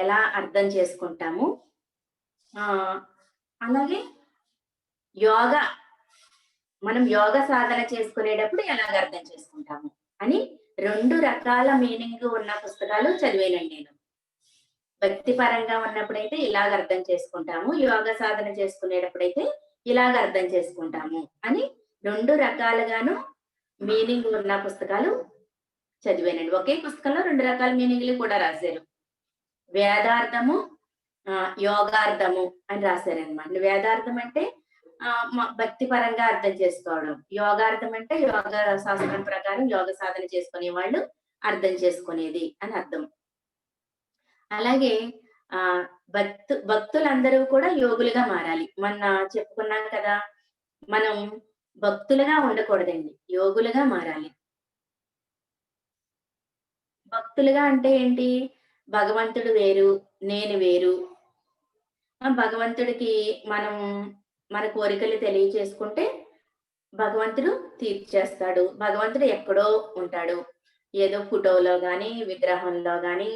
ఎలా అర్థం చేసుకుంటాము. అలాగే యోగా మనం యోగ సాధన చేసుకునేటప్పుడు ఎలాగ అర్థం చేసుకుంటాము అని 2 రకాల మీనింగ్ ఉన్న పుస్తకాలు చదివానండి నేను. భక్తి పరంగా ఉన్నప్పుడైతే ఇలాగ అర్థం చేసుకుంటాము. యోగ సాధన చేసుకునేటప్పుడైతే ఇలాగ అర్థం చేసుకుంటాము అని 2 రకాలుగాను మీనింగ్ ఉన్న పుస్తకాలు చదివానండి. ఒకే పుస్తకంలో 2 రకాల మీనింగ్‌లు కూడా రాశారు. వేదార్థము, యోగార్థము అని రాశారనమాట. వేదార్థం అంటే భక్తి పరంగా అర్థం చేసుకోవడం. యోగార్థం అంటే యోగ శాస్త్రం ప్రకారం యోగ సాధన చేసుకునే వాళ్ళు అర్థం చేసుకునేది అని అర్థం. అలాగే భక్తులందరూ కూడా యోగులుగా మారాలి. మొన్న చెప్పుకున్నాం కదా! మనం భక్తులుగా ఉండకూడదండి. యోగులుగా మారాలి. భక్తులుగా అంటే ఏంటి? భగవంతుడు వేరు, నేను వేరు. భగవంతుడికి మనం మన కోరికలు తెలియచేసుకుంటే భగవంతుడు తీర్చేస్తాడు. భగవంతుడు ఎక్కడో ఉంటాడు. ఏదో ఫోటోలో గాని, విగ్రహంలో గాని,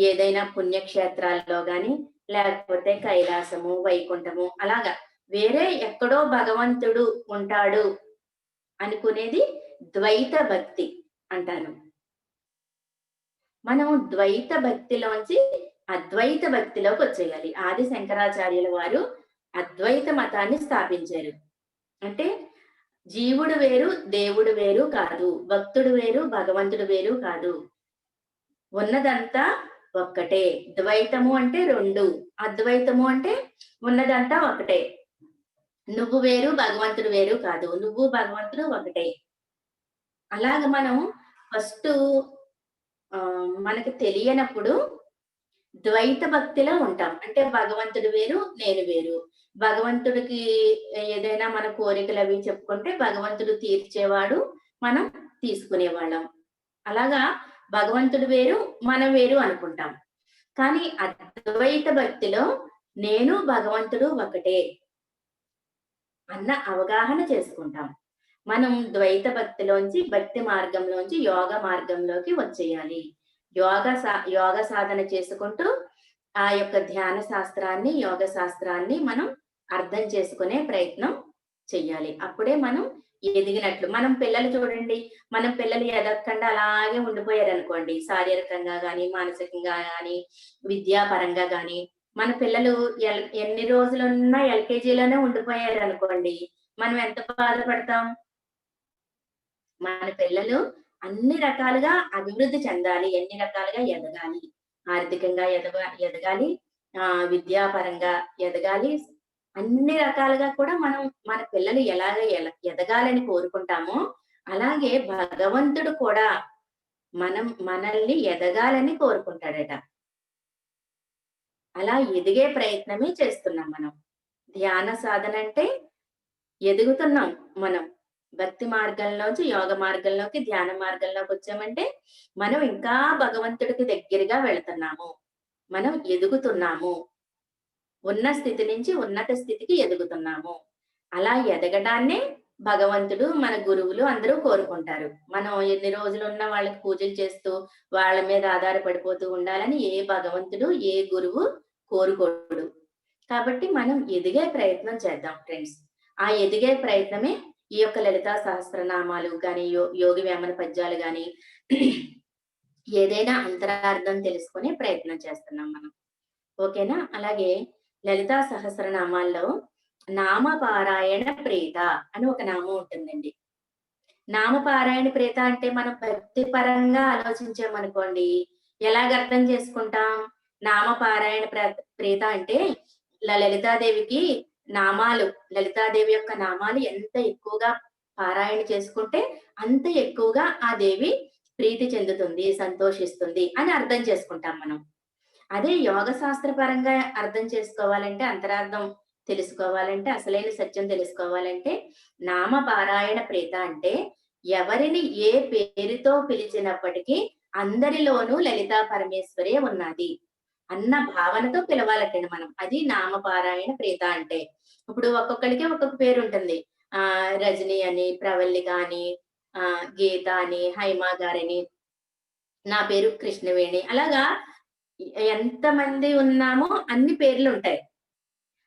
ఏదైనా పుణ్యక్షేత్రాల్లో గాని, లేకపోతే కైలాసము, వైకుంఠము అలాగా వేరే ఎక్కడో భగవంతుడు ఉంటాడు అనుకునేది ద్వైత భక్తి అంటారు. మనం ద్వైత భక్తిలోంచి అద్వైత భక్తిలోకి వచ్చేయాలి. ఆది శంకరాచార్యుల వారు అద్వైత మతాన్ని స్థాపించారు. అంటే జీవుడు వేరు, దేవుడు వేరు కాదు. భక్తుడు వేరు, భగవంతుడు వేరు కాదు. ఉన్నదంతా ఒక్కటే. ద్వైతము అంటే 2, అద్వైతము అంటే ఉన్నదంతా ఒకటే. నువ్వు వేరు, భగవంతుడు వేరు కాదు. నువ్వు భగవంతుడు ఒకటే. అలాగ మనం ఫస్టు మనకి తెలియనప్పుడు ద్వైత భక్తిలో ఉంటాం. అంటే భగవంతుడు వేరు, నేను వేరు. భగవంతుడికి ఏదైనా మన కోరికలవి చెప్పుకుంటే భగవంతుడు తీర్చేవాడు, మనం తీసుకునేవాళ్ళం. అలాగా భగవంతుడు వేరు, మనం వేరు అనుకుంటాం. కానీ అద్వైత భక్తిలో నేను, భగవంతుడు ఒకటే అన్న అవగాహన చేసుకుంటాం. మనం ద్వైత భక్తిలోంచి, భక్తి మార్గంలోంచి యోగ మార్గంలోకి వచ్చేయాలి. యోగ సాధన చేసుకుంటూ ఆ యొక్క ధ్యాన శాస్త్రాన్ని, యోగ శాస్త్రాన్ని మనం అర్థం చేసుకునే ప్రయత్నం చెయ్యాలి. అప్పుడే మనం ఎదిగినట్లు. మనం పిల్లలు చూడండి, మనం పిల్లలు ఎదగకుండా అలాగే ఉండిపోయారనుకోండి. శారీరకంగా గాని, మానసికంగా గాని, విద్యాపరంగా గాని, మన పిల్లలు ఎన్ని రోజులున్నా ఎల్‌కేజీలోనే ఉండిపోయారనుకోండి. మనం ఎంత బాధపడతాం? మన పిల్లలు అన్ని రకాలుగా అభివృద్ధి చెందాలి. ఎన్ని రకాలుగా ఎదగాలి. ఆర్థికంగా ఎదగాలి. విద్యాపరంగా ఎదగాలి. అన్ని రకాలుగా కూడా మనం మన పిల్లలు ఎలాగ ఎదగాలని కోరుకుంటామో, అలాగే భగవంతుడు కూడా మనల్ని ఎదగాలని కోరుకుంటాడట. అలా ఎదిగే ప్రయత్నమే చేస్తున్నాం మనం. ధ్యాన సాధన అంటే ఎదుగుతున్నాం మనం. భక్తి మార్గంలోంచి యోగ మార్గంలోకి, ధ్యాన మార్గంలోకి వచ్చామంటే, మనం ఇంకా భగవంతుడికి దగ్గరగా వెళ్తున్నాము. మనం ఎదుగుతున్నాము. ఉన్న స్థితి నుంచి ఉన్నత స్థితికి ఎదుగుతున్నాము. అలా ఎదగడాన్నే భగవంతుడు, మన గురువులు అందరూ కోరుకుంటారు. మనం ఎన్ని రోజులున్న వాళ్ళకి పూజలు చేస్తూ, వాళ్ళ మీద ఆధారపడిపోతూ ఉండాలని ఏ భగవంతుడు, ఏ గురువు కోరుకోడు. కాబట్టి మనం ఎదిగే ప్రయత్నం చేద్దాం ఫ్రెండ్స్. ఆ ఎదిగే ప్రయత్నమే ఈ యొక్క లలితా సహస్రనామాలు గాని, యోగి వేమన పద్యాలు గాని ఏదైనా అంతరార్థం తెలుసుకునే ప్రయత్నం చేస్తున్నాం మనం. ఓకేనా? అలాగే లలితా సహస్రనామాల్లో నామపారాయణ ప్రేత అని ఒక నామం ఉంటుందండి. నామపారాయణ ప్రేత అంటే మనం భక్తి పరంగా ఆలోచించామనుకోండి, ఎలాగ అర్థం చేసుకుంటాం? నామపారాయణ ప్రేత అంటే లలితాదేవికి నామాలు, లలితాదేవి యొక్క నామాలు ఎంత ఎక్కువగా పారాయణ చేసుకుంటే అంత ఎక్కువగా ఆ దేవి ప్రీతి చెందుతుంది, సంతోషిస్తుంది అని అర్థం చేసుకుంటాం మనం. అదే యోగ శాస్త్ర పరంగా అర్థం చేసుకోవాలంటే, అంతరార్థం తెలుసుకోవాలంటే, అసలైన సత్యం తెలుసుకోవాలంటే, నామపారాయణ ప్రేత అంటే ఎవరిని ఏ పేరుతో పిలిచినప్పటికీ అందరిలోనూ లలితా పరమేశ్వరే ఉన్నది అన్న భావనతో పిలవాలటండి మనం. అది నామపారాయణ ప్రేత అంటే. ఇప్పుడు ఒక్కొక్కళ్ళకి ఒక్కొక్క పేరు ఉంటుంది. రజని అని, ప్రవల్లిక అని, గీత అని, హైమ గారని, నా పేరు కృష్ణవేణి. అలాగా ఎంతమంది ఉన్నామో అన్ని పేర్లుంటాయి.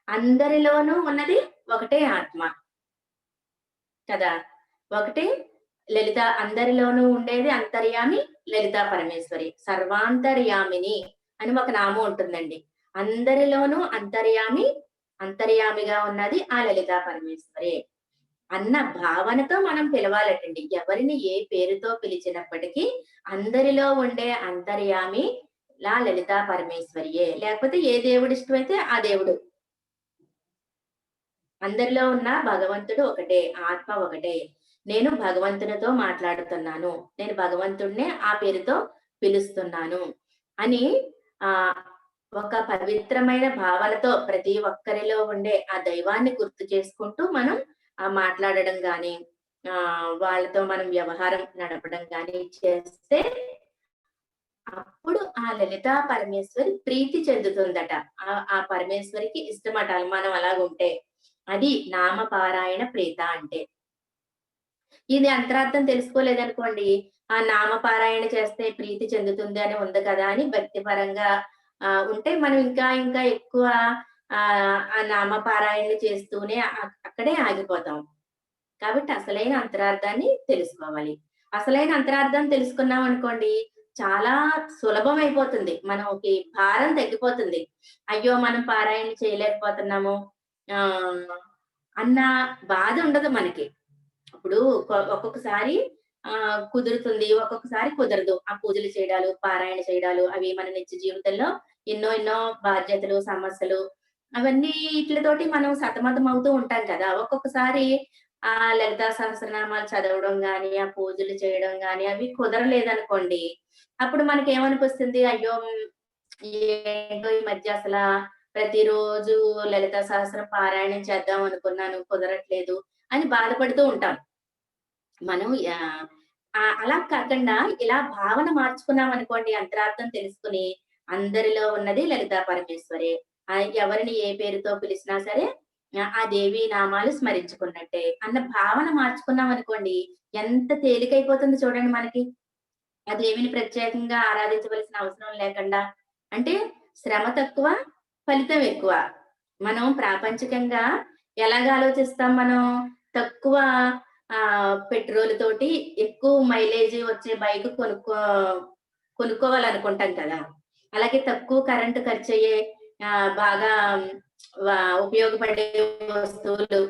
అందరిలోనూ ఉన్నది ఒకటే ఆత్మ కదా! ఒకటే లలిత, అందరిలోనూ ఉండేది అంతర్యామి లలితా పరమేశ్వరి. సర్వాంతర్యామిని అని ఒక నామం ఉంటుందండి. అందరిలోనూ అంతర్యామిగా ఉన్నది ఆ లలితా పరమేశ్వరే అన్న భావనతో మనం పిలవాలటండి. ఎవరిని ఏ పేరుతో పిలిచినప్పటికీ అందరిలో ఉండే అంతర్యామి లలితా పరమేశ్వరియే. లేకపోతే ఏ దేవుడు ఇష్టమైతే ఆ దేవుడు. అందరిలో ఉన్న భగవంతుడు ఒకటే, ఆత్మ ఒకటే. నేను భగవంతునితో మాట్లాడుతున్నాను. నేను భగవంతుడినే ఆ పేరుతో పిలుస్తున్నాను అని ఆహ్, ఒక పవిత్రమైన భావనతో ప్రతి ఒక్కరిలో ఉండే ఆ దైవాన్ని గుర్తు చేసుకుంటూ మనం మాట్లాడడం గాని, వాళ్ళతో మనం వ్యవహారం నడపడం గాని చేస్తే అప్పుడు ఆ లలితా పరమేశ్వరి ప్రీతి చెందుతుందట. ఆ పరమేశ్వరికి ఇష్టమట మనం అలాగుంటే. అది నామపారాయణ ప్రీత అంటే. ఇది అంతరార్థం తెలుసుకోలేదనుకోండి, ఆ నామపారాయణ చేస్తే ప్రీతి చెందుతుంది అని ఉంది కదా అని భక్తిపరంగా ఉంటే మనం ఇంకా ఇంకా ఎక్కువ ఆ నామపారాయణ చేస్తూనే అక్కడే ఆగిపోతాం. కాబట్టి అసలైన అంతరార్థాన్ని తెలుసుకోవాలి. అసలైన అంతరార్థం తెలుసుకున్నాం అనుకోండి, చాలా సులభమైపోతుంది. మనకి భారం తగ్గిపోతుంది. అయ్యో! మనం పారాయణ చేయలేకపోతున్నాము ఆహ్, అన్న బాధ ఉండదు మనకి. ఇప్పుడు ఒక్కొక్కసారి కుదురుతుంది. ఒక్కొక్కసారి కుదరదు. ఆ పూజలు చేయడాలు, పారాయణ చేయడాలు అవి మన నిత్య జీవితంలో ఎన్నో ఎన్నో బాధ్యతలు, సమస్యలు అవన్నీ ఈట్లితోటి మనం సతమతం అవుతూ ఉంటాం కదా! ఒక్కొక్కసారి లలితా సహస్రనామాలు చదవడం గాని, ఆ పూజలు చేయడం గాని అవి కుదరలేదనుకోండి. అప్పుడు మనకేమనిపిస్తుంది? అయ్యో! ఏంటో ఈ మధ్య ప్రతిరోజు లలితా సహస్రం పారాయణం చేద్దాం అనుకున్నాను కుదరట్లేదు అని బాధపడుతూ ఉంటాం. మనం అలా కాకుండా ఇలా భావన మార్చుకున్నామనుకోండి అంతరార్థం తెలుసుకొని, అందరిలో ఉన్నది లలితా పరమేశ్వరే. ఎవరిని ఏ పేరుతో పిలిచినా సరే ఆ దేవి నామాలు స్మరించుకున్నట్టే అన్న భావన మార్చుకున్నామనుకోండి, ఎంత తేలికైపోతుంది చూడండి మనకి. ఆ దేవిని ప్రత్యేకంగా ఆరాధించవలసిన అవసరం లేకుండా. అంటే శ్రమ తక్కువ, ఫలితం ఎక్కువ. మనం ప్రాపంచికంగా ఎలాగ ఆలోచిస్తాం మనం? తక్కువ పెట్రోల్ తోటి ఎక్కువ మైలేజ్ వచ్చే బైక్ కొనుక్కోవాలనుకుంటాం కదా! అలాగే తక్కువ కరెంట్ ఖర్చయ్యే బాగా ఉపయోగపడే వస్తువులు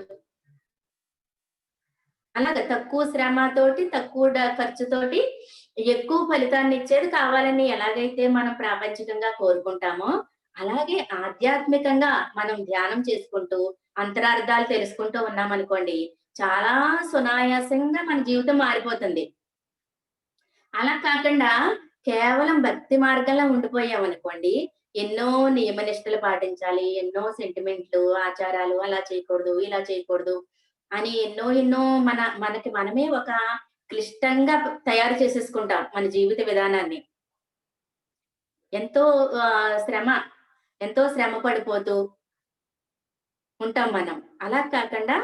అలాగా తక్కువ శ్రమతోటి, తక్కువ ఖర్చుతోటి ఎక్కువ ఫలితాన్నిచ్చేది కావాలని ఎలాగైతే మనం ప్రాపంచికంగా కోరుకుంటామో, అలాగే ఆధ్యాత్మికంగా మనం ధ్యానం చేసుకుంటూ, అంతరార్థాలు తెలుసుకుంటూ ఉన్నామనుకోండి, చాలా సునాయాసంగా మన జీవితం మారిపోతుంది. అలా కాకుండా కేవలం భక్తి మార్గంలో ఉండిపోయామనుకోండి, ఎన్నో నియమ నిష్టలు పాటించాలి, ఎన్నో సెంటిమెంట్లు, ఆచారాలు అలా చేయకూడదు, ఇలా చేయకూడదు అని ఎన్నో ఎన్నో మనకి మనమే ఒక క్లిష్టంగా తయారు చేసేసుకుంటాం మన జీవిత విధానాన్ని. ఎంతో శ్రమ, ఎంతో శ్రమ పడిపోతూ ఉంటాం మనం. అలా కాకుండా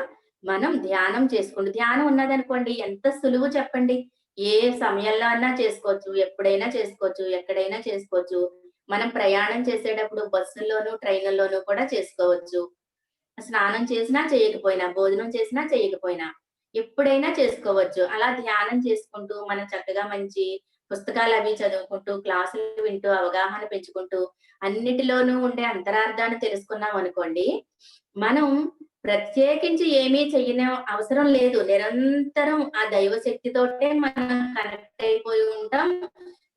మనం ధ్యానం చేసుకుంటూ ధ్యానం ఉన్నదనుకోండి ఎంత సులువు చెప్పండి. ఏ సమయంలో అన్నా చేసుకోవచ్చు. ఎప్పుడైనా చేసుకోవచ్చు. ఎక్కడైనా చేసుకోవచ్చు. మనం ప్రయాణం చేసేటప్పుడు బస్సుల్లోనూ, ట్రైనుల్లోనూ కూడా చేసుకోవచ్చు. స్నానం చేసినా, చేయకపోయినా, భోజనం చేసినా, చేయకపోయినా ఎప్పుడైనా చేసుకోవచ్చు. అలా ధ్యానం చేసుకుంటూ మనం చక్కగా మంచి పుస్తకాలవి చదువుకుంటూ, క్లాసులు వింటూ, అవగాహన పెంచుకుంటూ, అన్నిటిలోనూ ఉండే అంతరార్థాన్ని తెలుసుకున్నామనుకోండి, మనం ప్రత్యేకించి ఏమీ చెయ్యని అవసరం లేదు. నిరంతరం ఆ దైవ శక్తితోటే మనం కనెక్ట్ అయిపోయి ఉంటాం.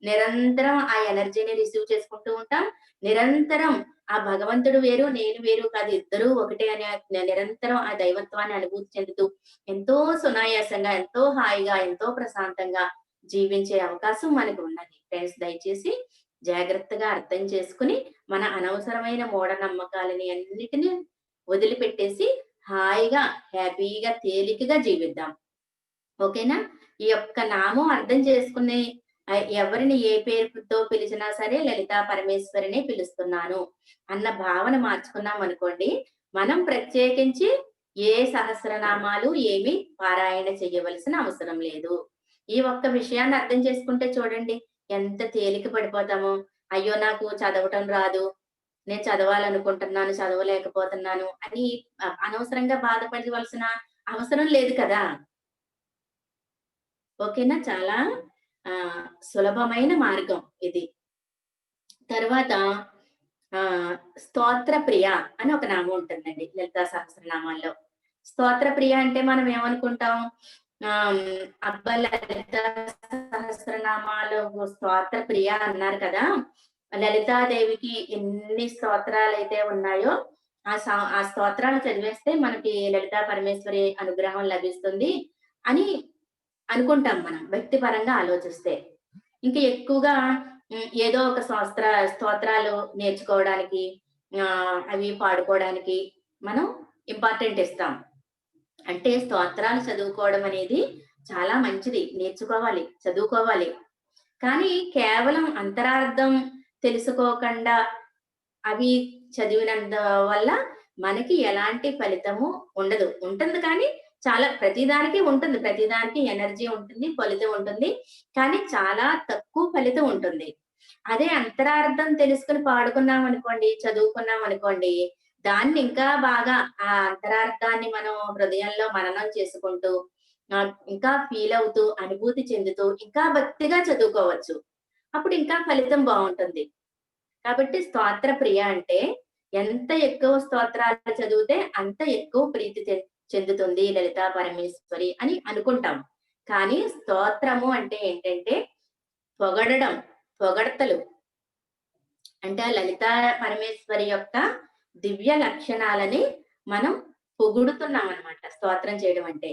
నిరంతరం ఆ ఎనర్జీని రిసీవ్ చేసుకుంటూ ఉంటాం. నిరంతరం ఆ భగవంతుడు వేరు, నేను వేరు కాదు. ఇద్దరూ ఒకటే అనే నిరంతరం ఆ దైవత్వాన్ని అనుభూతి చెందుతూ, ఎంతో సునాయాసంగా, ఎంతో హాయిగా, ఎంతో ప్రశాంతంగా జీవించే అవకాశం మనకు ఉన్నది. ఫ్రెండ్స్ దయచేసి జాగ్రత్తగా అర్థం చేసుకొని, మన అనవసరమైన మూఢనమ్మకాలని అన్నిటిని వదిలిపెట్టేసి, హాయిగా, హ్యాపీగా, తేలికగా జీవిద్దాం. ఓకేనా? ఈ యొక్క నామం అర్థం చేసుకుని ఎవరిని ఏ పేరుతో పిలిచినా సరే లలితా పరమేశ్వరినే పిలుస్తున్నాను అన్న భావన మార్చుకున్నామనుకోండి, మనం ప్రత్యేకించి ఏ సహస్రనామాలు ఏమి పారాయణ చేయవలసిన అవసరం లేదు. ఈ ఒక్క విషయాన్ని అర్థం చేసుకుంటే చూడండి ఎంత తేలిక పడిపోతామో. అయ్యో! నాకు చదవటం రాదు. నేను చదవాలనుకుంటున్నాను, చదవలేకపోతున్నాను అని అనవసరంగా బాధపడవలసిన అవసరం లేదు కదా! ఓకేనా? చాలా సులభమైన మార్గం ఇది. తర్వాత స్తోత్ర ప్రియ అని ఒక నామం ఉంటుందండి లలితా సహస్రనామాల్లో. స్తోత్ర ప్రియ అంటే మనం ఏమనుకుంటాం? అబ్బా! లలితా సహస్రనామాలు స్తోత్ర ప్రియ అన్నారు కదా! లలితాదేవికి ఎన్ని స్తోత్రాలైతే ఉన్నాయో, ఆ స్తోత్రాలు చదివేస్తే మనకి లలితా పరమేశ్వరి అనుగ్రహం లభిస్తుంది అని అనుకుంటాం మనం వ్యక్తిపరంగా ఆలోచిస్తే. ఇంకా ఎక్కువగా ఏదో ఒక స్తోత్రాలు నేర్చుకోవడానికి, అవి పాడుకోవడానికి మనం ఇంపార్టెంట్ ఇస్తాం. అంటే స్తోత్రాలు చదువుకోవడం అనేది చాలా మంచిది. నేర్చుకోవాలి, చదువుకోవాలి. కానీ కేవలం అంతరార్థం తెలుసుకోకుండా అవి చదివినంత వల్ల మనకి ఎలాంటి ఫలితము ఉండదు. ఉంటుంది కానీ చాలా ప్రతిదానికి ఉంటుంది. ప్రతిదానికి ఎనర్జీ ఉంటుంది, ఫలితం ఉంటుంది. కానీ చాలా తక్కువ ఫలితం ఉంటుంది. అదే అంతరార్థం తెలుసుకొని పాడుకున్నామనుకోండి, చదువుకున్నామనుకోండి, దాన్ని ఇంకా బాగా ఆ అంతరార్థాన్ని మనం హృదయంలో మననం చేసుకుంటూ, ఇంకా ఫీలవుతూ, అనుభూతి చెందుతూ, ఇంకా భక్తిగా చదువుకోవచ్చు. అప్పుడు ఇంకా ఫలితం బావుంటుంది. కాబట్టి స్తోత్ర ప్రియ అంటే ఎంత ఎక్కువ స్తోత్రాలు చదివితే అంత ఎక్కువ ప్రీతి చెందుతుంది లలితా పరమేశ్వరి అని అనుకుంటాం. కానీ స్తోత్రము అంటే ఏంటంటే పొగడడం, పొగడ్తలు. అంటే ఆ లలితా పరమేశ్వరి యొక్క దివ్య లక్షణాలని మనం పొగుడుతున్నామనమాట స్తోత్రం చేయడం అంటే.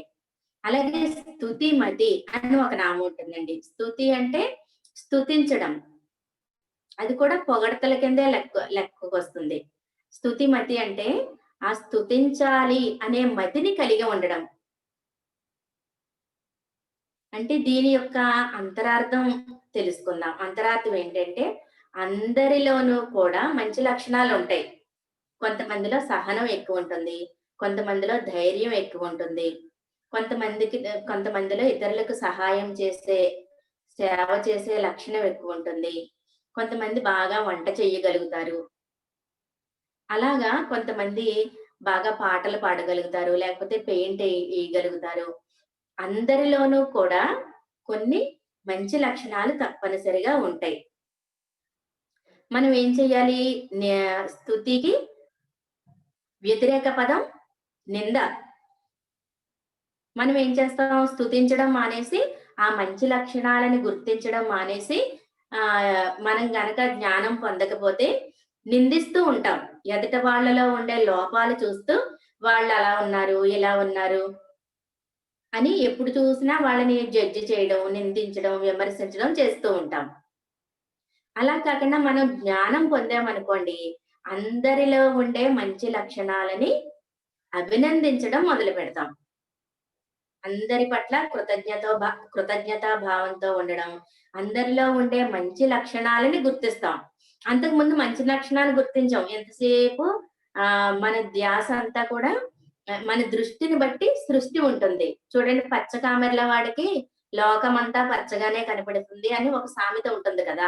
అలాగే స్తుతిమతి అని ఒక నామం ఉంటుందండి. స్తుతి అంటే స్తుతించడం. అది కూడా పొగడ్తల కిందే లెక్కకొస్తుంది. స్తుతిమతి అంటే ఆ స్తుతించాలి అనే మతిని కలిగి ఉండడం. అంటే దీని యొక్క అంతరార్థం తెలుసుకుందాం. అంతరార్థం ఏంటంటే అందరిలోనూ కూడా మంచి లక్షణాలుంటాయి. కొంతమందిలో సహనం ఎక్కువుంటుంది. కొంతమందిలో ధైర్యం ఎక్కువుంటుంది. కొంతమందిలో ఇతరులకు సహాయం చేసే, సేవ చేసే లక్షణం ఎక్కువుంటుంది. కొంతమంది బాగా వంట చెయ్యగలుగుతారు. అలాగా కొంతమంది బాగా పాటలు పాడగలుగుతారు. లేకపోతే ఎయగలుగుతారు. అందరిలోనూ కూడా కొన్ని మంచి లక్షణాలు తప్పనిసరిగా ఉంటాయి. మనం ఏం చెయ్యాలి? స్తుతికి వ్యతిరేక పదం నింద. మనం ఏం చేస్తాం? స్తుతించడం మానేసి, ఆ మంచి లక్షణాలను గుర్తించడం మానేసి, మనం గనక జ్ఞానం పొందకపోతే నిందిస్తూ ఉంటాం. ఎదుట వాళ్ళలో ఉండే లోపాలు చూస్తూ, వాళ్ళలా ఉన్నారు, ఇలా ఉన్నారు అని ఎప్పుడు చూసినా వాళ్ళని జడ్జ్ చేయడం, నిందించడం, విమర్శించడం చేస్తూ ఉంటాం. అలా కాకుండా మనం జ్ఞానం పొందామనుకోండి, అందరిలో ఉండే మంచి లక్షణాలని అభినందించడం మొదలుపెడతాం. అందరి పట్ల కృతజ్ఞతా భావంతో ఉండడం, అందరిలో ఉండే మంచి లక్షణాలని గుర్తిస్తాం. అంతకుముందు మంచి లక్షణాలు గుర్తించం. ఎంతసేపు మన ధ్యాస అంతా కూడా మన దృష్టిని బట్టి సృష్టి ఉంటుంది. చూడండి పచ్చ కామెర్ల వాడికి లోకమంతా పచ్చగానే కనపడుతుంది అని ఒక సామెత ఉంటుంది కదా!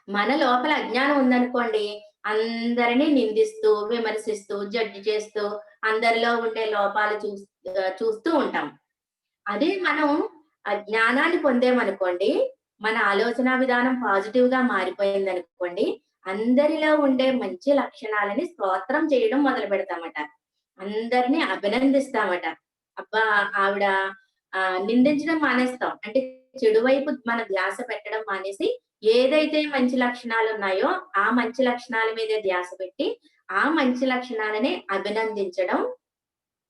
మన లోపల అజ్ఞానం ఉందనుకోండి, అందరిని నిందిస్తూ, విమర్శిస్తూ, జడ్జ్ చేస్తూ, అందరిలో ఉండే లోపాలు చూస్తూ ఉంటాం. అదే మనం జ్ఞానాన్ని పొందామనుకోండి, మన ఆలోచనా విధానం పాజిటివ్‌గా మారిపోయిందనుకోండి, అందరిలో ఉండే మంచి లక్షణాలని స్తోత్రం చేయడం మొదలుపెడతామట. అందరిని అభినందిస్తామట. అబ్బా! ఆవిడ నిందించడం మానేస్తాం. అంటే చెడు వైపు మన ధ్యాస పెట్టడం మానేసి, ఏదైతే మంచి లక్షణాలున్నాయో, ఆ మంచి లక్షణాల మీదే ధ్యాస పెట్టి, ఆ మంచి లక్షణాలనే అభినందించడం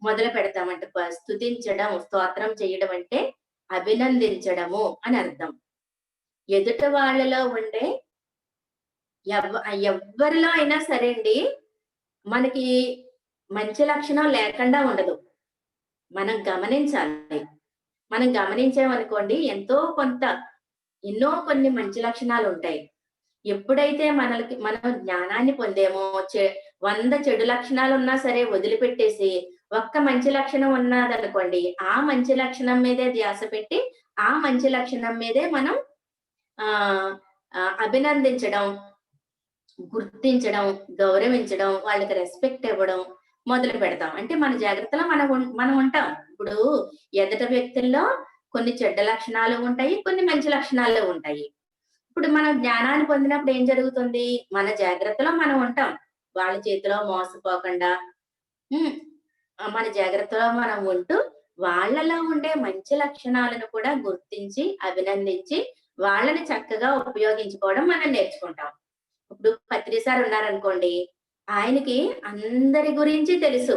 మొదలు పెడతామంట. స్తుతించడం, స్తోత్రం చేయడం అంటే అభినందించడము అని అర్థం. ఎదుట వాళ్ళలో ఉండే ఎవ్వరిలో అయినా సరే అండి, మనకి మంచి లక్షణం లేకుండా ఉండదు. మనం గమనించాలి. మనం గమనించామనుకోండి ఎన్నో కొన్ని మంచి లక్షణాలుంటాయి. ఎప్పుడైతే మనం జ్ఞానాన్ని పొందామో 100 చెడు లక్షణాలున్నా సరే వదిలిపెట్టేసి, ఒక్క మంచి లక్షణం ఉన్నాదనుకోండి, ఆ మంచి లక్షణం మీదే ధ్యాస పెట్టి, ఆ మంచి లక్షణం మీదే మనం ఆహ్, అభినందించడం, గుర్తించడం, గౌరవించడం, వాళ్ళకి రెస్పెక్ట్ ఇవ్వడం మొదలు పెడతాం. అంటే మన జాగ్రత్తలో మనం ఉంటాం. ఇప్పుడు ఎదుటి వ్యక్తుల్లో కొన్ని చెడ్డ లక్షణాలు ఉంటాయి. కొన్ని మంచి లక్షణాలు ఉంటాయి. ఇప్పుడు మనం జ్ఞానాన్ని పొందినప్పుడు ఏం జరుగుతుంది? మన జాగ్రత్తలో మనం ఉంటాం. వాళ్ళ చేతిలో మోసపోకుండా హ్మ్. మన జాగ్రత్తలో మనం ఉంటూ, వాళ్ళలో ఉండే మంచి లక్షణాలను కూడా గుర్తించి, అభినందించి, వాళ్ళని చక్కగా ఉపయోగించుకోవడం మనం నేర్చుకుంటాం. ఇప్పుడు పత్రి సార్ ఉన్నారనుకోండి, ఆయనకి అందరి గురించి తెలుసు.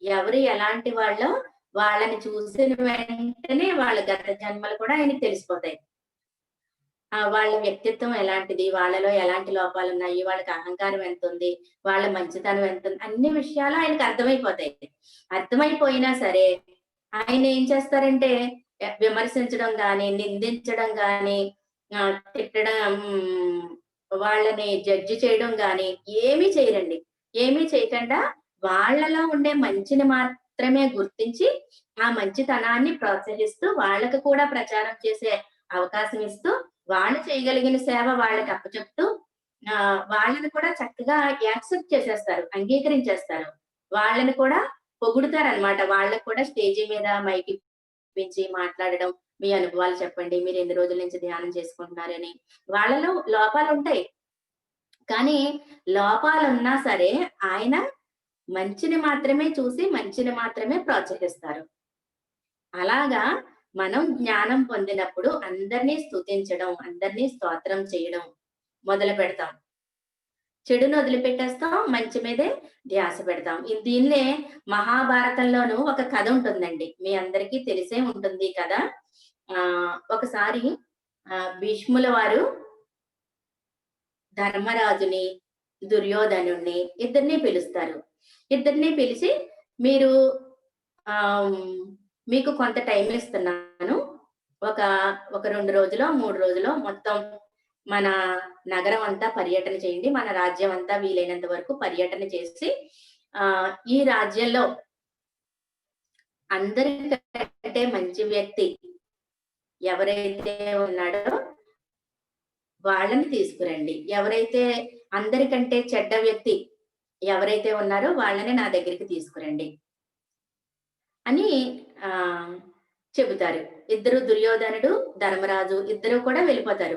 ఎవరు ఎలాంటి వాళ్ళో వాళ్ళని చూసిన వెంటనే వాళ్ళ గత జన్మలు కూడా ఆయనకి తెలిసిపోతాయి. వాళ్ళ వ్యక్తిత్వం ఎలాంటిది, వాళ్ళలో ఎలాంటి లోపాలున్నాయి, వాళ్ళకి అహంకారం ఎంతుంది, వాళ్ళ మంచితనం ఎంతుంది, అన్ని విషయాలు ఆయనకు అర్థమైపోతాయి. అర్థమైపోయినా సరే, ఆయన ఏం చేస్తారంటే విమర్శించడం గాని, నిందించడం గాని, తిట్టడం, వాళ్ళని జడ్జి చేయడం గాని ఏమీ చేయరండి. ఏమీ చేయకుండా వాళ్ళలో ఉండే మంచిని మాత్రమే గుర్తించి, ఆ మంచితనాన్ని ప్రోత్సహిస్తూ, వాళ్ళకి కూడా ప్రచారం చేసే అవకాశం ఇస్తూ, వాళ్ళు చేయగలిగిన సేవ వాళ్ళకి అప్పచెప్తూ వాళ్ళని కూడా చక్కగా యాక్సెప్ట్ చేసేస్తారు. అంగీకరించేస్తారు. వాళ్ళని కూడా పొగుడుతారనమాట. వాళ్ళకి కూడా స్టేజి మీద మైక్ ఇప్పించి మాట్లాడడం. మీ అనుభవాలు చెప్పండి. మీరు ఎన్ని రోజుల నుంచి ధ్యానం చేసుకుంటున్నారని. వాళ్ళలో లోపాలుంటాయి. కానీ లోపాలున్నా సరే ఆయన మంచిని మాత్రమే చూసి, మంచిని మాత్రమే ప్రోత్సహిస్తారు. అలాగా మనం జ్ఞానం పొందినప్పుడు అందరిని స్తుతించడం, అందరిని స్తోత్రం చేయడం మొదలుపెడతాం. చెడును వదిలిపెట్టేస్తాం. మంచి మీదే ధ్యాస పెడతాం. దీన్నే మహాభారతంలోను ఒక కథ ఉంటుందండి. మీ అందరికీ తెలిసే ఉంటుంది ఈ కథ. ఒకసారి భీష్ముల వారు ధర్మరాజుని, దుర్యోధనుడిని ఇద్దరిని పిలుస్తారు. ఇద్దరిని పిలిచి మీరు ఆహ్, మీకు కొంత టైం ఇస్తున్నాను. ఒక, ఒక 2 రోజులో, 3 రోజులో మొత్తం మన నగరం అంతా పర్యటన చేయండి. మన రాజ్యం అంతా వీలైనంత వరకు పర్యటన చేసి ఈ రాజ్యంలో అందరికంటే మంచి వ్యక్తి ఎవరైతే ఉన్నాడో వాళ్ళని తీసుకురండి. ఎవరైతే అందరికంటే చెడ్డ వ్యక్తి ఎవరైతే ఉన్నారో వాళ్ళని నా దగ్గరికి తీసుకురండి అని చెబుతారు. ఇద్దరు దుర్యోధనుడు, ధర్మరాజు ఇద్దరు కూడా వెళ్ళిపోతారు.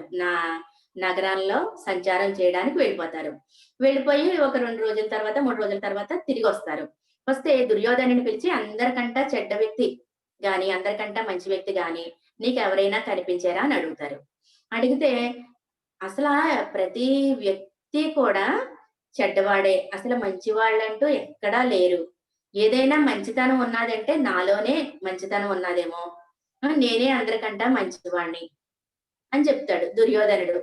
నగరాల్లో సంచారం చేయడానికి వెళ్ళిపోతారు. వెళ్ళిపోయి ఒక 2 రోజుల తర్వాత, 3 రోజుల తర్వాత తిరిగొస్తారు. వస్తే దుర్యోధనుడిని పిలిచి అందరికంటా చెడ్డ వ్యక్తి గాని, అందరికంటా మంచి వ్యక్తి గాని నీకెవరైనా కనిపించారా అని అడుగుతారు. అడిగితే అసలా ప్రతి వ్యక్తి కూడా చెడ్డవాడే. అసలు మంచి వాళ్ళంటూ ఎక్కడా లేరు. ఏదైనా మంచితనం ఉన్నాదంటే నాలోనే మంచితనం ఉన్నాదేమో. నేనే అందరికంటా మంచివాడిని అని చెప్తాడు దుర్యోధనుడు.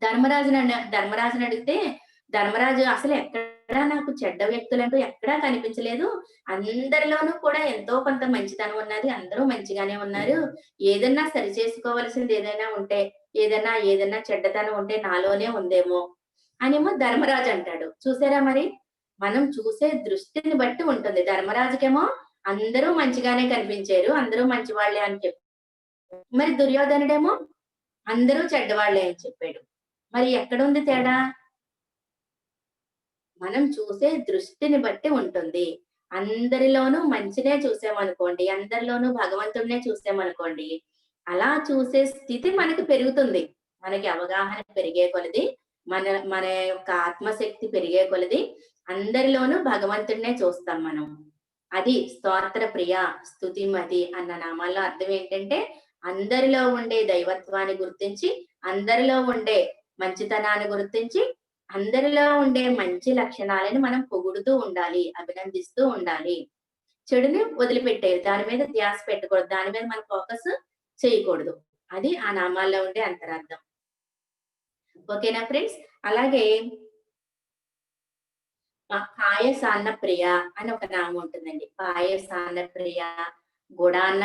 ధర్మరాజుని అడిగితే ధర్మరాజు అసలు ఎక్కడా నాకు చెడ్డ వ్యక్తులంటూ ఎక్కడా కనిపించలేదు. అందరిలోనూ కూడా ఎంతో కొంత మంచితనం ఉన్నది. అందరూ మంచిగానే ఉన్నారు. ఏదన్నా సరిచేసుకోవాల్సింది ఏదైనా ఉంటే, ఏదన్నా చెడ్డతనం ఉంటే నాలోనే ఉందేమో అనేమో ధర్మరాజు అంటాడు. చూసారా మరి? మనం చూసే దృష్టిని బట్టి ఉంటుంది. ధర్మరాజుకేమో అందరూ మంచిగానే కనిపించారు. అందరూ మంచివాళ్ళే అని చెప్పి. మరి దుర్యోధనుడేమో అందరూ చెడ్డవాళ్ళే అని చెప్పాడు. మరి ఎక్కడుంది తేడా? మనం చూసే దృష్టిని బట్టి ఉంటుంది. అందరిలోనూ మంచినే చూసామనుకోండి, అందరిలోనూ భగవంతుడినే చూసామనుకోండి, అలా చూసే స్థితి మనకి పెరుగుతుంది. మనకి అవగాహన పెరిగే కొలది, మన మన యొక్క ఆత్మశక్తి పెరిగే కొలది, అందరిలోనూ భగవంతుడినే చూస్తాం మనం. అది స్తోత్ర ప్రియ, స్తుతిమతి అన్న నామాల్లో అర్థం ఏంటంటే, అందరిలో ఉండే దైవత్వాన్ని గుర్తించి, అందరిలో ఉండే మంచితనాన్ని గుర్తించి, అందరిలో ఉండే మంచి లక్షణాలను మనం పొగుడుతూ ఉండాలి, అభినందిస్తూ ఉండాలి. చెడుని వదిలిపెట్టేది. దాని మీద ధ్యాస పెట్టకూడదు. దాని మీద మనం ఫోకస్ చేయకూడదు. అది ఆ నామాల్లో ఉండే అంతరార్థం. ఓకేనా ఫ్రెండ్స్? అలాగే పాయసాన్న ప్రియ అని ఒక నామం ఉంటుందండి. పాయసాన్న ప్రియ, గుడాన్న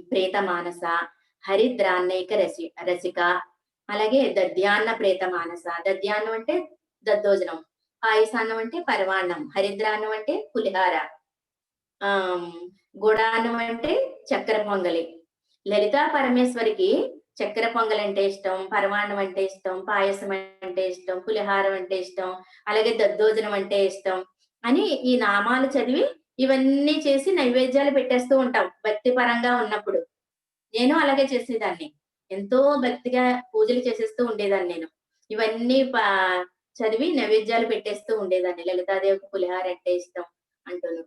ప్రేత మానస, హరిద్రాన్నైక రసిక, అలాగే దద్యాన్న ప్రేత మానస. దద్యాన్నం అంటే దద్దోజనం, పాయసాన్నం అంటే పరమాన్నం, హరిద్రాన్నం అంటే పులిహార, గుడాన్నం అంటే చక్కెర పొంగలి. లలితా పరమేశ్వరికి చక్కెర పొంగలంటే ఇష్టం, పరమాన్నం అంటే ఇష్టం, పాయసం అంటే ఇష్టం, పులిహారం అంటే ఇష్టం, అలాగే దద్దోజనం అంటే ఇష్టం అని ఈ నామాలు చదివి ఇవన్నీ చేసి నైవేద్యాలు పెట్టేస్తూ ఉంటాం భక్తి పరంగా ఉన్నప్పుడు. నేను అలాగే చేసేదాన్ని. ఎంతో భక్తిగా పూజలు చేసేస్తూ ఉండేదాన్ని నేను. ఇవన్నీ చదివి నైవేద్యాలు పెట్టేస్తూ ఉండేదాన్ని. లలితాదేవికి పులిహార అంటే ఇష్టం అంటూను.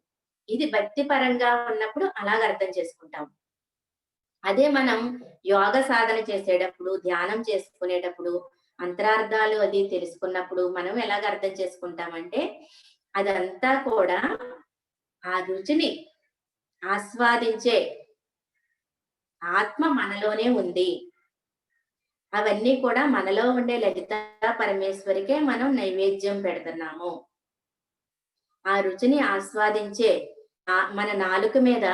ఇది భక్తి పరంగా ఉన్నప్పుడు అలాగ అర్థం చేసుకుంటాం. అదే మనం యోగ సాధన చేసేటప్పుడు, ధ్యానం చేసుకునేటప్పుడు, అంతరార్థాలు అది తెలుసుకున్నప్పుడు మనం ఎలాగ అర్థం చేసుకుంటామంటే, అదంతా కూడా ఆ రుచిని ఆస్వాదించే ఆత్మ మనలోనే ఉంది. అవన్నీ కూడా మనలో ఉండే లలితా పరమేశ్వరికే మనం నైవేద్యం పెడుతున్నాము. ఆ రుచిని ఆస్వాదించే మన నాలుక మీద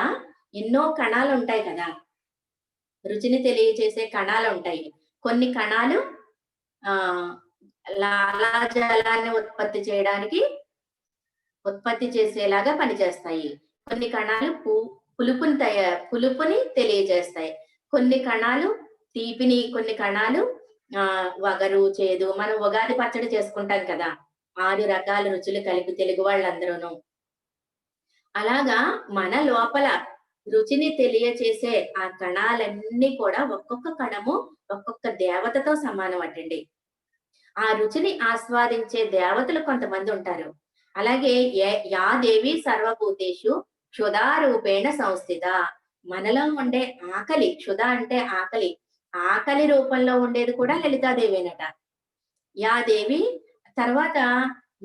ఎన్నో కణాలుంటాయి కదా! రుచిని తెలియజేసే కణాలుంటాయి. కొన్ని కణాలు ఆహ్, లాలాజలాన్ని ఉత్పత్తి చేసేలాగా పనిచేస్తాయి. కొన్ని కణాలు పులుపుని తెలియజేస్తాయి. కొన్ని కణాలు తీపిని, కొన్ని కణాలు వగరు, చేదు మనం ఉగాది పచ్చడి చేసుకుంటాం కదా! 6 రకాల రుచులు కలిపి తెలుగు వాళ్ళందరూను. అలాగా మన లోపల రుచిని తెలియచేసే ఆ కణాలన్నీ కూడా ఒక్కొక్క కణము ఒక్కొక్క దేవతతో సమానం అటండి. ఆ రుచిని ఆస్వాదించే దేవతలు కొంతమందుంటారు. అలాగే యా దేవి సర్వభూతేషు క్షుధా రూపేణ సంస్థిత. మనలో ఉండే ఆకలి, క్షుధ అంటే ఆకలి. ఆకలి రూపంలో ఉండేది కూడా లలితాదేవేనట. యా దేవి తర్వాత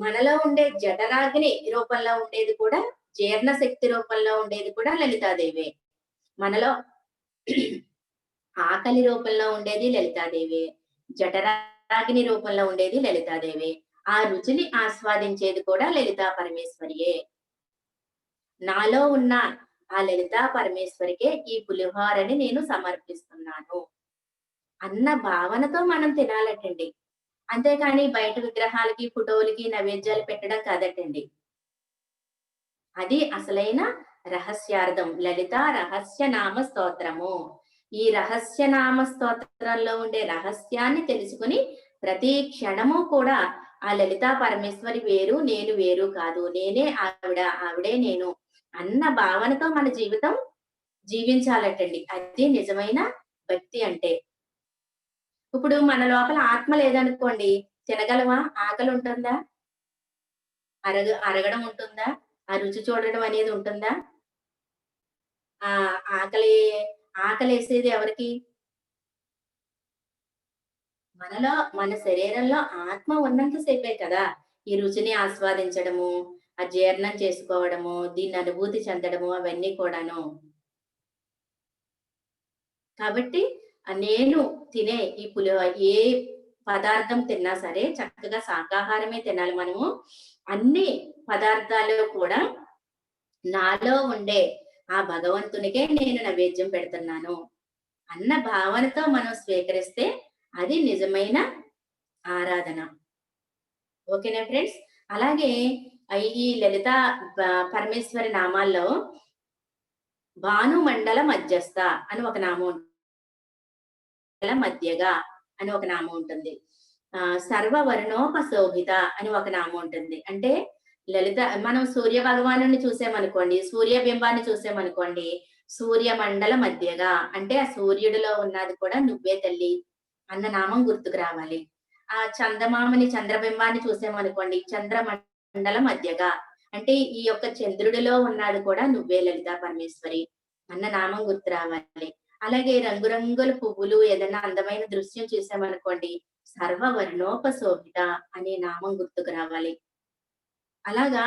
మనలో ఉండే జఠరాగ్ని రూపంలో ఉండేది కూడా జీర్ణ శక్తి రూపంలో ఉండేది కూడా లలితాదేవే. మనలో ఆకలి రూపంలో ఉండేది లలితాదేవే. జఠరాగ్ని రూపంలో ఉండేది లలితాదేవే. ఆ రుచిని ఆస్వాదించేది కూడా లలితా పరమేశ్వరియే. నాలో ఉన్న ఆ లలితా పరమేశ్వరికే ఈ పులిహోరని నేను సమర్పిస్తున్నాను అన్న భావనతో మనం తినాలటండి. అంతేకాని బయట విగ్రహాలకి, ఫోటోలకి నైవేద్యాలు పెట్టడం కాదటండి. అది అసలైన రహస్యార్థం. లలిత రహస్యనామ స్తోత్రము. ఈ రహస్యనామ స్తోత్రంలో ఉండే రహస్యాన్ని తెలుసుకొని ప్రతి క్షణము కూడా ఆ లలితా పరమేశ్వరి వేరు, నేను వేరు కాదు. నేనే ఆవిడ, ఆవిడే నేను అన్న భావనతో మన జీవితం జీవించాలటండి. అది నిజమైన భక్తి అంటే. ఇప్పుడు మన లోపల ఆత్మ లేదనుకోండి, తినగలమా? ఆకలుంటుందా? అరగడం ఉంటుందా? ఆ రుచి చూడడం అనేది ఉంటుందా? ఆహ్, ఆకలి ఆకలేసేది ఎవరికి? మన శరీరంలో ఆత్మ ఉన్నంత సేపే కదా! ఈ రుచిని ఆస్వాదించడము, ఆ జీర్ణం చేసుకోవడము, దీన్ని అనుభూతి చెందడము అవన్నీ కూడాను. కాబట్టి నేను తినే ఈ ఏ పదార్థం తిన్నా సరే చక్కగా శాకాహారమే తినాలి మనము. అన్ని పదార్థాలు కూడా నాలో ఉండే ఆ భగవంతునికే నేను నైవేద్యం పెడుతున్నాను అన్న భావనతో మనం స్వీకరిస్తే అది నిజమైన ఆరాధన. ఓకేనా ఫ్రెండ్స్? అలాగే ఈ లలిత పరమేశ్వరి నామాల్లో భానుమండల మధ్యస్థ అని ఒక నామం మధ్యగా అని ఒక నామం ఉంటుంది. సర్వవర్ణోపశోభిత అని ఒక నామం ఉంటుంది. అంటే లలిత మనం సూర్య భగవానుడిని చూసామనుకోండి, సూర్యబింబాన్ని చూసామనుకోండి, సూర్యమండల మధ్యగా అంటే ఆ సూర్యుడిలో ఉన్నది కూడా నువ్వే తల్లి అన్న నామం గుర్తుకు రావాలి. ఆ చందమామని చంద్రబింబాన్ని చూసామనుకోండి, చంద్రమండల మధ్యగా అంటే ఈ యొక్క చంద్రుడిలో ఉన్నది కూడా నువ్వే లలితా పరమేశ్వరి అన్న నామం గుర్తు రావాలి. అలాగే రంగురంగుల పువ్వులు ఏదైనా అందమైన దృశ్యం చూసామనుకోండి, సర్వవర్ణోపశోభిత అనే నామం గుర్తుకు రావాలి. అలాగా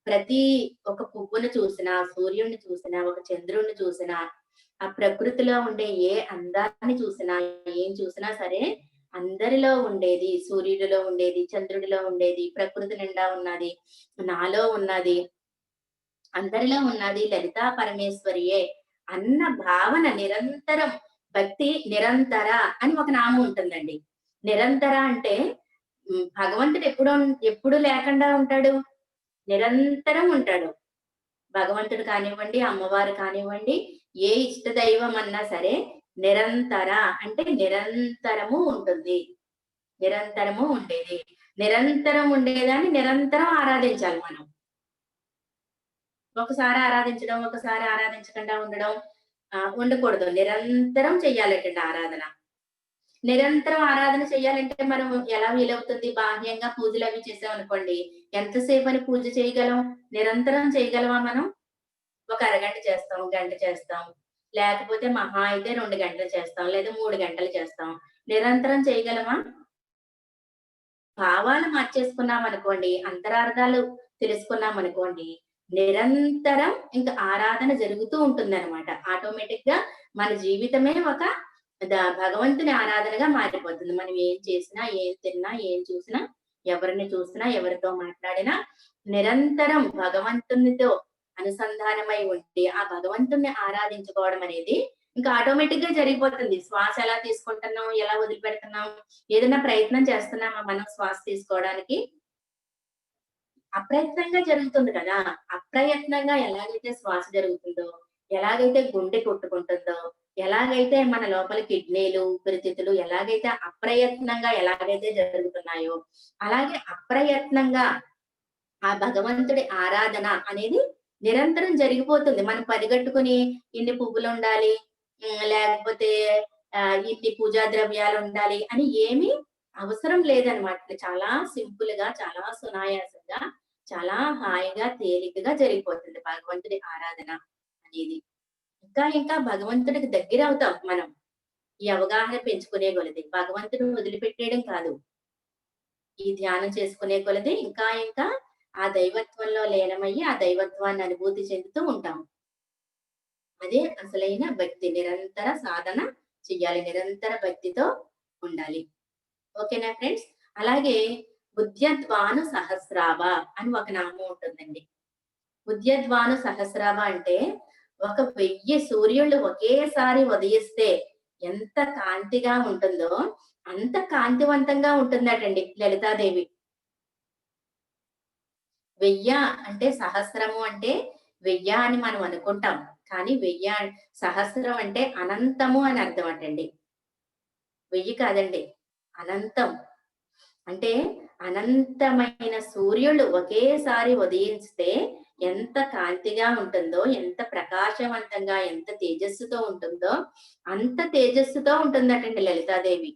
ప్రతి ఒక పువ్వును చూసినా, సూర్యుడిని చూసినా, ఒక చంద్రుడిని చూసినా, ఆ ప్రకృతిలో ఉండే ఏ అందాన్ని చూసినా, ఏం చూసినా సరే అందరిలో ఉండేది, సూర్యుడిలో ఉండేది, చంద్రుడిలో ఉండేది, ప్రకృతి నిండా ఉన్నది, నాలో ఉన్నది, అందరిలో ఉన్నది లలితా పరమేశ్వరియే అన్న భావన నిరంతరం భక్తి నిరంతర అని ఒక నామం ఉంటుందండి. నిరంతర అంటే భగవంతుడు ఎప్పుడు లేకుండా ఉంటాడు? నిరంతరం ఉంటాడు. భగవంతుడు కానివ్వండి, అమ్మవారు కానివ్వండి, ఏ ఇష్ట దైవం అన్నా సరే నిరంతర అంటే నిరంతరము ఉంటుంది. నిరంతరము ఉండేది. నిరంతరం ఉండేదాన్ని నిరంతరం ఆరాధించాలి మనం. ఒకసారి ఆరాధించడం, ఒకసారి ఆరాధించకుండా ఉండడం ఉండకూడదు. నిరంతరం చెయ్యాలటండి ఆరాధన. నిరంతరం ఆరాధన చెయ్యాలంటే మనం ఎలా వీలవుతుంది? బాహ్యంగా పూజలవి చేసామనుకోండి, ఎంతసేపని పూజ చేయగలం? నిరంతరం చేయగలమా మనం? ఒక అరగంట చేస్తాం, గంట చేస్తాం. లేకపోతే మహా అయితే 2 గంటలు చేస్తాం. లేదా 3 గంటలు చేస్తాం. నిరంతరం చేయగలమా? భావాలు మార్చేసుకున్నామనుకోండి, అంతరార్థాలు తెలుసుకున్నామనుకోండి, నిరంతరం ఇంక ఆరాధన జరుగుతూ ఉంటుందనమాట. ఆటోమేటిక్‌గా మన జీవితమే ఒక భగవంతుని ఆరాధనగా మారిపోతుంది. మనం ఏం చేసినా, ఏం తిన్నా, ఏం చూసినా, ఎవరిని చూసినా, ఎవరితో మాట్లాడినా నిరంతరం భగవంతునితో అనుసంధానమై ఉండి, ఆ భగవంతుడిని ఆరాధించుకోవడం అనేది ఇంకా ఆటోమేటిక్‌గా జరిగిపోతుంది. శ్వాస ఎలా తీసుకుంటున్నాం, ఎలా వదిలిపెడుతున్నాం, ఏదైనా ప్రయత్నం చేస్తున్నామా మనం శ్వాస తీసుకోవడానికి? అప్రయత్నంగా జరుగుతుంది కదా! అప్రయత్నంగా ఎలాగైతే శ్వాస జరుగుతుందో, ఎలాగైతే గుండె కొట్టుకుంటుందో, ఎలాగైతే మన లోపల కిడ్నీలు, ఊపిరితిత్తులు ఎలాగైతే అప్రయత్నంగా ఎలాగైతే జరుగుతున్నాయో, అలాగే అప్రయత్నంగా ఆ భగవంతుడి ఆరాధన అనేది నిరంతరం జరిగిపోతుంది. మనం పరిగెట్టుకొని ఇన్ని పువ్వులుండాలి, లేకపోతే ఇన్ని పూజా ద్రవ్యాలుండాలి అని ఏమీ అవసరం లేదనమాట. చాలా సింపుల్‌గా, చాలా సునాయాసంగా, చాలా హాయిగా, తేలికగా జరిగిపోతుంది భగవంతుడి ఆరాధన అనేది. ఇంకా ఇంకా భగవంతుడికి దగ్గరవుతాం మనం. ఈ అవగాహన పెంచుకునే కొలది. భగవంతుడిని వదిలిపెట్టేయడం కాదు. ఈ ధ్యానం చేసుకునే కొలది ఇంకా ఇంకా ఆ దైవత్వంలో లీనమయ్యి, ఆ దైవత్వాన్ని అనుభూతి చెందుతూ ఉంటాం. అదే అసలైన భక్తి. నిరంతర సాధన చెయ్యాలి. నిరంతర భక్తితో ఉండాలి. ఓకేనా ఫ్రెండ్స్? అలాగే ఉద్యద్వాను సహస్రావ అని ఒక నామం ఉంటుందండి. ఉద్యద్వాను సహస్రావ అంటే ఒక 1000 సూర్యుళ్ళు ఒకేసారి ఉదయిస్తే ఎంత కాంతిగా ఉంటుందో, అంత కాంతివంతంగా ఉంటుందటండి లలితాదేవి. 1000 అంటే సహస్రము అంటే 1000 అని మనం అనుకుంటాం. కానీ 1000 సహస్రం అంటే అనంతము అని అర్థం అటండి. 1000 కాదండి. అనంతం. అంటే అనంతమైన సూర్యుడు ఒకేసారి ఉదయిస్తే ఎంత కాంతిగా ఉంటుందో, ఎంత ప్రకాశవంతంగా, ఎంత తేజస్సుతో ఉంటుందో, అంత తేజస్సుతో ఉంటుందటండి లలితాదేవి.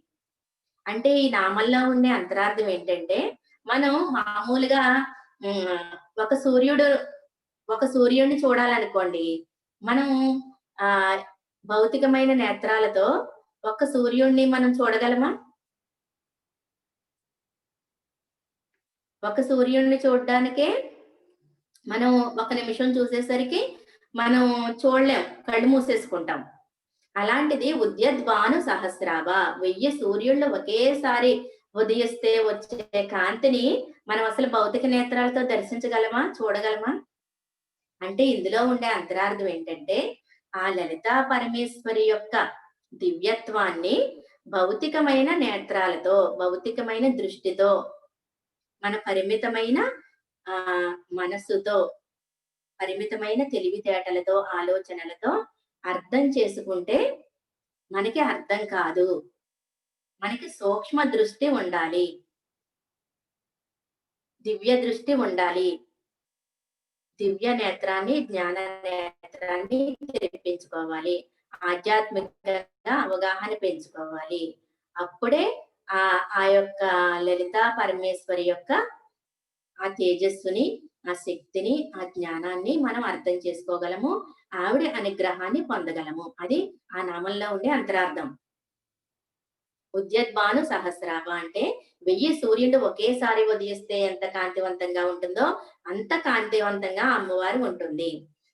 అంటే ఈ నామంలో ఉండే అంతరార్థం ఏంటంటే, మనం మామూలుగా హ్మ్. ఒక సూర్యుడు ఒక సూర్యుడిని చూడాలనుకోండి. మనం ఆహ్, భౌతికమైన నేత్రాలతో ఒక్క సూర్యుడిని మనం చూడగలమా? ఒక సూర్యుడిని చూడ్డానికే మనం ఒక నిమిషం చూసేసరికి మనం చూడలేం. కళ్ళు మూసేసుకుంటాం. అలాంటిది ఉద్యద్భాను సహస్రాభ 1000 సూర్యుళ్ళు ఒకేసారి ఉదయిస్తే వచ్చే కాంతిని మనం అసలు భౌతిక నేత్రాలతో దర్శించగలమా? చూడగలమా? అంటే ఇందులో ఉండే అంతరార్థం ఏంటంటే, ఆ లలితా పరమేశ్వరి యొక్క దివ్యత్వాన్ని భౌతికమైన నేత్రాలతో, భౌతికమైన దృష్టితో, మన పరిమితమైన మనస్సుతో, పరిమితమైన తెలివితేటలతో, ఆలోచనలతో అర్థం చేసుకుంటే మనకి అర్థం కాదు. మనకి సూక్ష్మ దృష్టి ఉండాలి. దివ్య దృష్టి ఉండాలి. దివ్య నేత్రాన్ని, జ్ఞాన నేత్రాన్ని తెరిపించుకోవాలి. ఆధ్యాత్మికంగా అవగాహన పెంచుకోవాలి. అప్పుడే ఆ యొక్క లలితా పరమేశ్వరి యొక్క ఆ తేజస్సుని, ఆ శక్తిని, ఆ జ్ఞానాన్ని మనం అర్థం చేసుకోగలము. ఆవిడ అనుగ్రహాన్ని పొందగలము. అది ఆ నామంలో ఉండే అంతరార్థం. ఉద్యద్భాను సహస్రాభ అంటే 1000 సూర్యుడు ఒకేసారి ఉదయిస్తే ఎంత కాంతివంతంగా ఉంటుందో, అంత కాంతివంతంగా అమ్మవారు ఉంటుంది.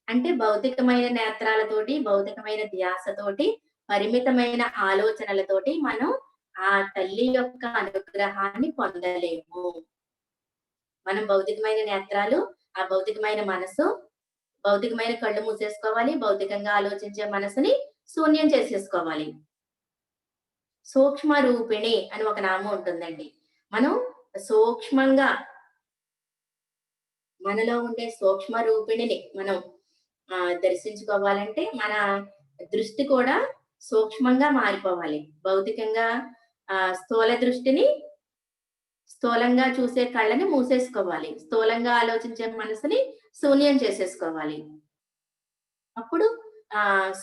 అంటే భౌతికమైన నేత్రాలతోటి, భౌతికమైన ధ్యాసతోటి, పరిమితమైన ఆలోచనలతోటి మనం ఆ తల్లి యొక్క అనుగ్రహాన్ని పొందలేము. మనం భౌతికమైన నేత్రాలు, ఆ భౌతికమైన మనసు, భౌతికమైన కళ్ళు మూసేసుకోవాలి. భౌతికంగా ఆలోచించే మనసుని శూన్యం చేసేసుకోవాలి. సూక్ష్మ రూపిణి అని ఒక నామం ఉంటుందండి. మనం సూక్ష్మంగా మనలో ఉండే సూక్ష్మ రూపిణిని మనం దర్శించుకోవాలంటే మన దృష్టి కూడా సూక్ష్మంగా మారిపోవాలి. భౌతికంగా స్థూల దృష్టిని స్థూలంగా చూసే కళ్ళని మూసేసుకోవాలి. స్థూలంగా ఆలోచించే మనసుని శూన్యం చేసేసుకోవాలి. అప్పుడు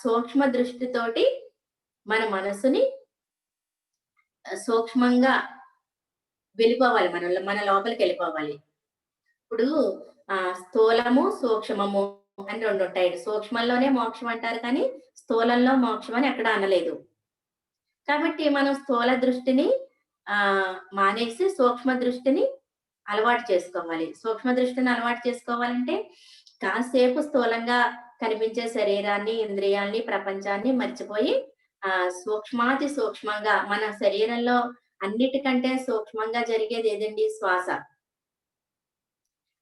సూక్ష్మ దృష్టితోటి మన మనసుని సూక్ష్మంగా వెళ్ళిపోవాలి. మన లోపలికెళ్ళిపోవాలి. ఇప్పుడు స్థూలము, సూక్ష్మము అని 2 ఉంటాయి. సూక్ష్మంలోనే మోక్షం అంటారు కానీ, స్థూలంలో మోక్షం అని ఎక్కడ అనలేదు. కాబట్టి మనం స్థూల దృష్టిని మానేసి సూక్ష్మ దృష్టిని అలవాటు చేసుకోవాలి. సూక్ష్మ దృష్టిని అలవాటు చేసుకోవాలంటే, కాసేపు స్థూలంగా కనిపించే శరీరాన్ని, ఇంద్రియాల్ని, ప్రపంచాన్ని మర్చిపోయి సూక్ష్మాతి సూక్ష్మంగా మన శరీరంలో అన్నిటికంటే సూక్ష్మంగా జరిగేది ఏదండి? శ్వాస.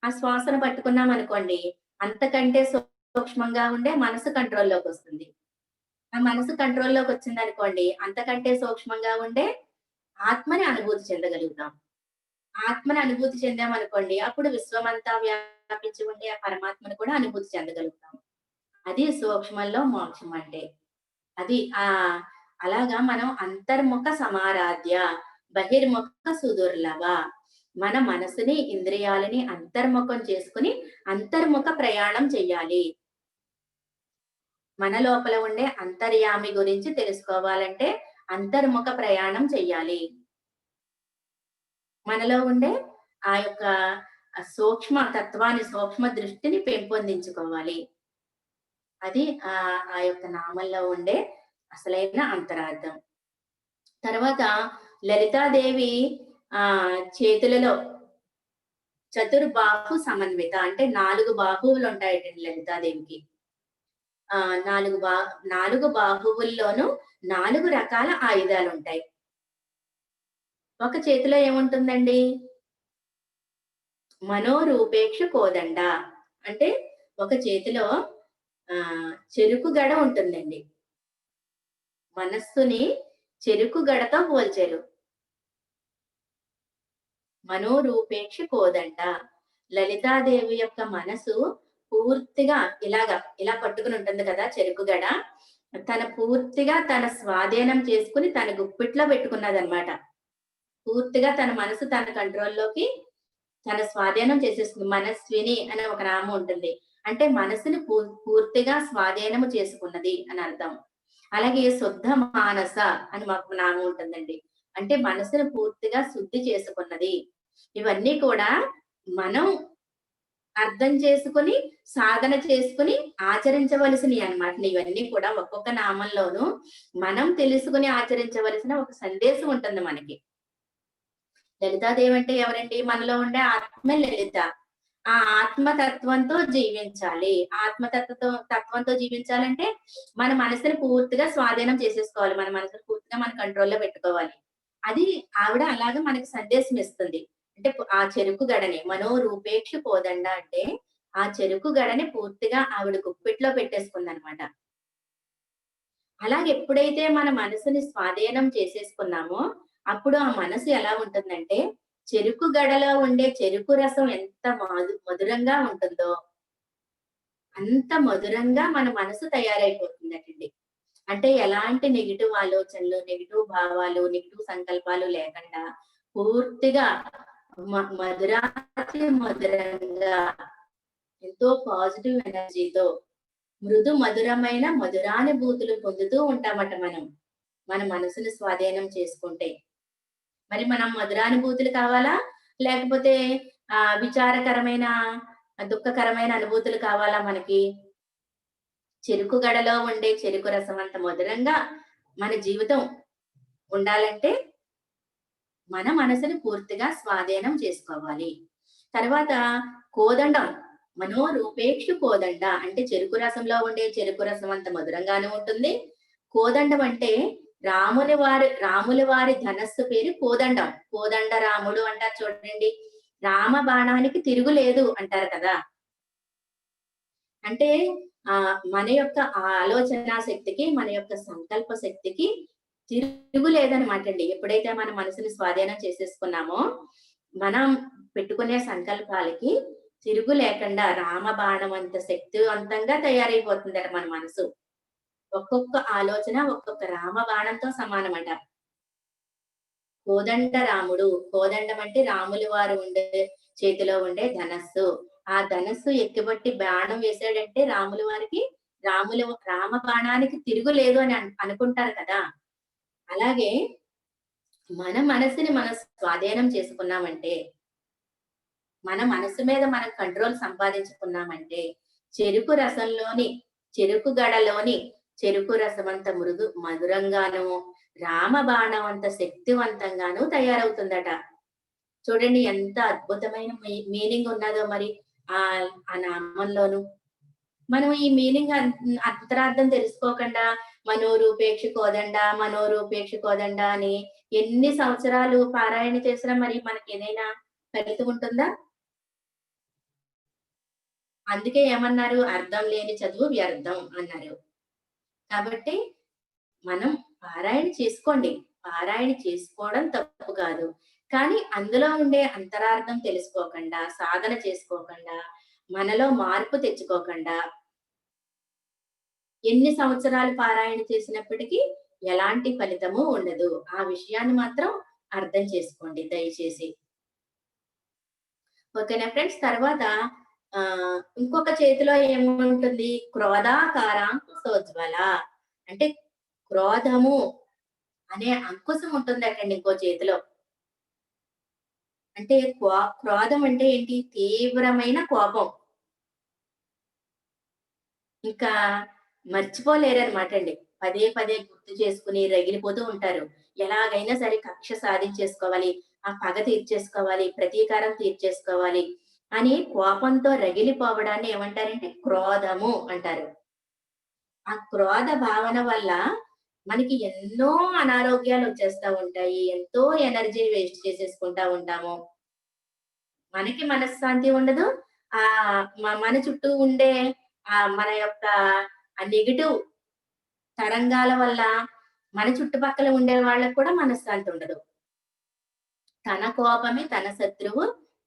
ఆ శ్వాసను పట్టుకున్నామనుకోండి, అంతకంటే సూక్ష్మంగా ఉండే మనసు కంట్రోల్‌లోకొస్తుంది. ఆ మనసు కంట్రోల్‌లోకొచ్చిందనుకోండి, అంతకంటే సూక్ష్మంగా ఉండే ఆత్మని అనుభూతి చెందగలుగుతాం. ఆత్మని అనుభూతి చెందామనుకోండి, అప్పుడు విశ్వమంతా వ్యాపించి ఉండే ఆ పరమాత్మను కూడా అనుభూతి చెందగలుగుతాం. అది సూక్ష్మంలో మోక్షం అంటే. అది అలాగా మనం అంతర్ముఖ సమారాధ్య, బహిర్ముఖ సుదుర్లభ. మన మనసుని, ఇంద్రియాలని అంతర్ముఖం చేసుకొని, అంతర్ముఖ ప్రయాణం చెయ్యాలి. మన లోపల ఉండే అంతర్యామి గురించి తెలుసుకోవాలంటే, అంతర్ముఖ ప్రయాణం చెయ్యాలి. మనలో ఉండే ఆ యొక్క సూక్ష్మ తత్వాన్ని, సూక్ష్మ దృష్టిని పెంపొందించుకోవాలి. అది ఆ యొక్క నామంలో ఉండే అసలైన అంతరార్థం. తర్వాత లలితాదేవి చేతులలో చతుర్బాహు సమన్విత అంటే 4 బాహువులు ఉంటాయటండి లలితాదేవికి. 4 బాహువుల్లోనూ 4 రకాల ఆయుధాలుంటాయి. ఒక చేతిలో ఏముంటుందండి? మనోరూపేక్ష కోదండ. అంటే ఒక చేతిలో చెరుకు గడ ఉంటుందండి. మనస్సుని చెరుకు గడతో పోల్చారు. మనోరూపేక్ష కోదండ. లలితాదేవి యొక్క మనసు పూర్తిగా ఇలా పట్టుకుని ఉంటుంది కదా చెరుకు గడ. పూర్తిగా తన స్వాధీనం చేసుకుని తన గుప్పిట్లో పెట్టుకున్నదన్నమాట. పూర్తిగా తన మనసు తన కంట్రోల్‌లోకి తన స్వాధీనం చేసేసుకుంది. మనస్విని అనే ఒక నామం ఉంటుంది. అంటే మనసుని పూర్తిగా స్వాధీనము చేసుకున్నది అని అర్థం. అలాగే శుద్ధ మానస అని మాకు నామం ఉంటుందండి. అంటే మనసుని పూర్తిగా శుద్ధి చేసుకున్నది. ఇవన్నీ కూడా మనం అర్థం చేసుకొని, సాధన చేసుకొని ఆచరించవలసినయి అన్నమాట. ఇవన్నీ కూడా ఒక్కొక్క నామంలోనూ మనం తెలుసుకొని ఆచరించవలసిన ఒక సందేశం ఉంటుంది మనకి. లలితాదేవి అంటే ఎవరండి? మనలో ఉండే ఆత్మే లలిత. ఆ ఆత్మతత్వంతో జీవించాలి. తత్వంతో జీవించాలంటే మన మనసుని పూర్తిగా స్వాధీనం చేసేసుకోవాలి. మన మనసుని పూర్తిగా మన కంట్రోల్‌లో పెట్టుకోవాలి. అది ఆవిడ అలాగా మనకి సందేశం ఇస్తుంది. అంటే ఆ చెరుకు గడని మనోరూపేక్ష కోదండ అంటే ఆ చెరుకు గడని పూర్తిగా ఆవిడ గుప్పిట్లో పెట్టేసుకుందనమాట. అలాగే ఎప్పుడైతే మన మనసుని స్వాధీనం చేసేసుకున్నామో, అప్పుడు ఆ మనసు ఎలా ఉంటుందంటే, చెరుకు గడలో ఉండే చెరుకు రసం ఎంత మధురంగా ఉంటుందో, అంత మధురంగా మన మనసు తయారైపోతుందటండి. అంటే ఎలాంటి నెగెటివ్ ఆలోచనలు, నెగెటివ్ భావాలు, నెగెటివ్ సంకల్పాలు లేకుండా పూర్తిగా మధురాతి మధురంగా ఎంతో పాజిటివ్ ఎనర్జీతో మృదు మధురమైన మధురానుభూతులు పొందుతూ ఉంటామట మనం. మన మనసుని స్వాధీనం చేసుకుంటే. మరి మనం మధురానుభూతులు కావాలా? లేకపోతే విచారకరమైన, దుఃఖకరమైన అనుభూతులు కావాలా మనకి? చెరుకు గడలో ఉండే చెరుకు రసం అంత మధురంగా మన జీవితం ఉండాలంటే మన మనసుని పూర్తిగా స్వాధీనం చేసుకోవాలి. తర్వాత కోదండం. మనోరూపేక్ష కోదండ. అంటే చెరుకు రసంలో ఉండే చెరుకు రసం అంత మధురంగానే ఉంటుంది. కోదండం అంటే రాముల వారి ధనస్సు పేరు కోదండం. కోదండ రాముడు అంటారు చూడండి. రామ బాణానికి తిరుగులేదు అంటారు కదా! అంటే మన యొక్క ఆలోచనా శక్తికి, మన యొక్క సంకల్ప శక్తికి తిరుగులేదనమాట అండి. ఎప్పుడైతే మన మనసుని స్వాధీనం చేసేసుకున్నామో, మనం పెట్టుకునే సంకల్పాలకి తిరుగు లేకుండా రామబాణం అంత శక్తివంతంగా తయారైపోతుందట మన మనసు. ఒక్కొక్క ఆలోచన ఒక్కొక్క రామబాణంతో సమానమట. కోదండ రాముడు, కోదండం అంటే రాములు వారు చేతిలో ఉండే ధనస్సు. ఆ ధనస్సు ఎక్కుబట్టి బాణం వేసాడంటే రాములు వారికి రామ బాణానికి తిరుగులేదు అని అనుకుంటారు కదా! అలాగే మన మనసుని మనం స్వాధీనం చేసుకున్నామంటే, మన మనసు మీద మనం కంట్రోల్ సంపాదించుకున్నామంటే, చెరుకు రసంలోని చెరుకు గడలోని చెరుకు రసమంత మధురంగాను, రామబాణం అంత శక్తివంతంగాను తయారవుతుందట. చూడండి ఎంత అద్భుతమైన మీనింగ్ ఉన్నదో మరి ఆ నామంలోను. మనం ఈ మీనింగ్ అంతరార్థం తెలుసుకోకుండా మనోరూపేక్ష కోదండ, మనోరూపేక్ష కోదండ అని ఎన్ని సంవత్సరాలు పారాయణ చేసినా మరి మనకేదైనా ఫలితం ఉంటుందా? అందుకే ఏమన్నారు? అర్థం లేని చదువు వ్యర్థం అన్నారు. కాబట్టి మనం పారాయణ చేసుకోండి. పారాయణ చేసుకోవడం తప్పు కాదు. కానీ అందులో ఉండే అంతరార్థం తెలుసుకోకుండా, సాధన చేసుకోకుండా, మనలో మార్పు తెచ్చుకోకుండా, ఎన్ని సంవత్సరాలు పారాయణ చేసినప్పటికీ ఎలాంటి ఫలితము ఉండదు. ఆ విషయాన్ని మాత్రం అర్థం చేసుకోండి దయచేసి. ఓకేనా ఫ్రెండ్స్? తర్వాత ఇంకొక చేతిలో ఏముంటుంది? క్రోధాకారాంకుశోజ్వల. అంటే క్రోధము అనే అంకుశం ఉంటుందటండి ఇంకో చేతిలో. అంటే క్రోధం అంటే ఏంటి? తీవ్రమైన కోపం. ఇంకా మర్చిపోలేరనమాట అండి. పదే పదే గుర్తు చేసుకుని రగిలిపోతూ ఉంటారు. ఎలాగైనా సరే కక్ష సాధించేసుకోవాలి, ఆ పగ తీర్చేసుకోవాలి, ప్రతీకారం తీర్చేసుకోవాలి అని కోపంతో రగిలిపోవడాన్ని ఏమంటారంటే క్రోధము అంటారు. ఆ క్రోధ భావన వల్ల మనకి ఎన్నో అనారోగ్యాలు వచ్చేస్తా ఉంటాయి. ఎంతో ఎనర్జీ వేస్ట్ చేసేసుకుంటా ఉంటాము. మనకి మనశ్శాంతి ఉండదు. మన చుట్టూ ఉండే మన యొక్క నెగెటివ్ తరంగాల వల్ల మన చుట్టుపక్కల ఉండే వాళ్ళకి కూడా మనశ్శాంతి ఉండదు. తన కోపమే తన శత్రువు,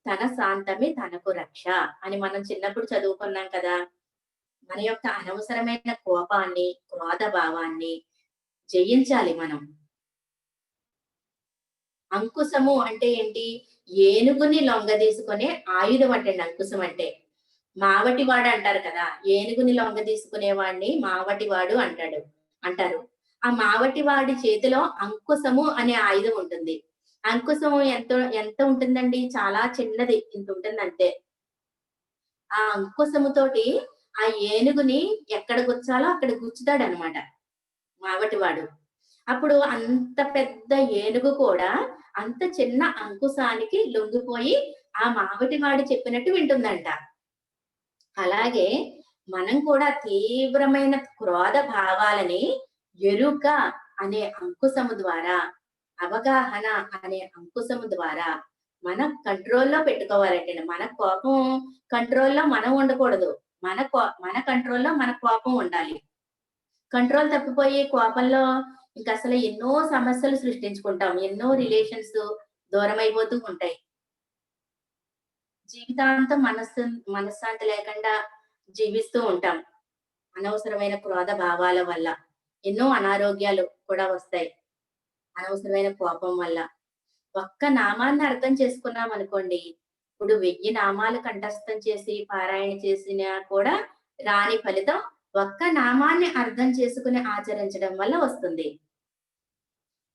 తన శాంతమే తనకు రక్ష అని మనం చిన్నప్పుడు చదువుకున్నాం కదా! మన యొక్క అనవసరమైన కోపాన్ని, క్రోధ భావాన్ని జయించాలి మనం. అంకుశము అంటే ఏంటి? ఏనుగుని లొంగదీసుకునే ఆయుధం అంటండి అంకుశం అంటే. మావటివాడు అంటారు కదా! ఏనుగుని లొంగదీసుకునేవాడిని మావటివాడు అంటారు. ఆ మావటివాడి చేతిలో అంకుశము అనే ఆయుధం ఉంటుంది. అంకుశము ఎంత ఉంటుందండి? చాలా చిన్నది. ఇంత ఉంటుందంతే. ఆ అంకుశముతోటి ఆ ఏనుగుని ఎక్కడ గుచ్చాలో అక్కడ గుచ్చుతాడనమాట మావటివాడు. అప్పుడు అంత పెద్ద ఏనుగు కూడా అంత చిన్న అంకుశానికి లొంగిపోయి ఆ మావటివాడు చెప్పినట్టు వింటుందంట. అలాగే మనం కూడా తీవ్రమైన క్రోధ భావాలని ఎరుక అనే అంకుశము ద్వారా, అవగాహన అనే అంకుశము ద్వారా మనం కంట్రోల్‌లో పెట్టుకోవాలంటండి. మన కోపం కంట్రోల్‌లో మనం ఉండకూడదు. మన కంట్రోల్‌లో మన కోపం ఉండాలి. కంట్రోల్ తప్పిపోయి కోపంలో ఇంకసలు ఎన్నో సమస్యలు సృష్టించుకుంటాం. ఎన్నో రిలేషన్స్ దూరమైపోతూ ఉంటాయి. జీవితాంతం మనశ్శాంతి లేకుండా జీవిస్తూ ఉంటాం. అనవసరమైన క్రోధ భావాల వల్ల. ఎన్నో అనారోగ్యాలు కూడా వస్తాయి. అనవసరమైన కోపం వల్ల. ఒక్క నామాన్ని అర్థం చేసుకున్నామనుకోండి, ఇప్పుడు 1000 నామాలు కంఠస్థం చేసి పారాయణ చేసినా కూడా రాని ఫలితం ఒక్క నామాన్ని అర్థం చేసుకుని ఆచరించడం వల్ల వస్తుంది.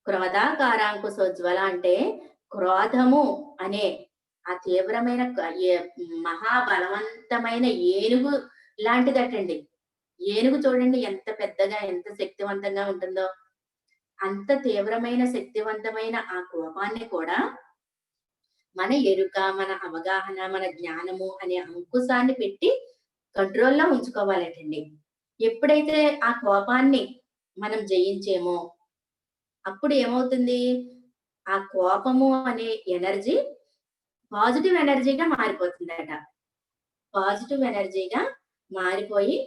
క్రోధాకారాంకుశోజ్వల అంటే క్రోధము అనే ఆ తీవ్రమైన మహాబలవంతమైన ఏనుగు లాంటిదటండి. ఏనుగు చూడండి ఎంత పెద్దగా, ఎంత శక్తివంతంగా ఉంటుందో. అంత తీవ్రమైన, శక్తివంతమైన ఆ కోపాన్ని కూడా మన ఎరుక, మన అవగాహన, మన జ్ఞానము అనే అంకుశాన్ని పెట్టి కంట్రోల్‌లో ఉంచుకోవాలటండి. ఎప్పుడైతే ఆ కోపాన్ని మనం జయించేమో, అప్పుడు ఏమవుతుంది? ఆ కోపము అనే ఎనర్జీ పాజిటివ్ ఎనర్జీగా మారిపోతుందట. పాజిటివ్ ఎనర్జీగా మారిపోయి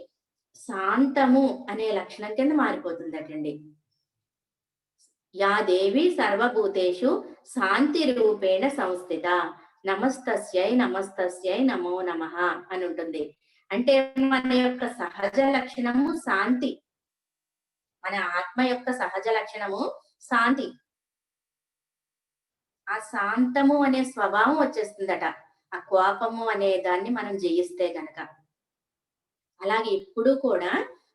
శాంతము అనే లక్షణం కింద మారిపోతుందటండి. యా దేవి సర్వభూతేషు శాంతి రూపేణ సంస్థిత నమస్తస్యై నమో నమః అని ఉంటుంది. అంటే మన యొక్క సహజ లక్షణము శాంతి. మన ఆత్మ యొక్క సహజ లక్షణము శాంతి. ఆ శాంతము అనే స్వభావం వచ్చేస్తుందట. ఆ కోపము అనే దాన్ని మనం జయిస్తే గనక. అలాగే ఎప్పుడూ కూడా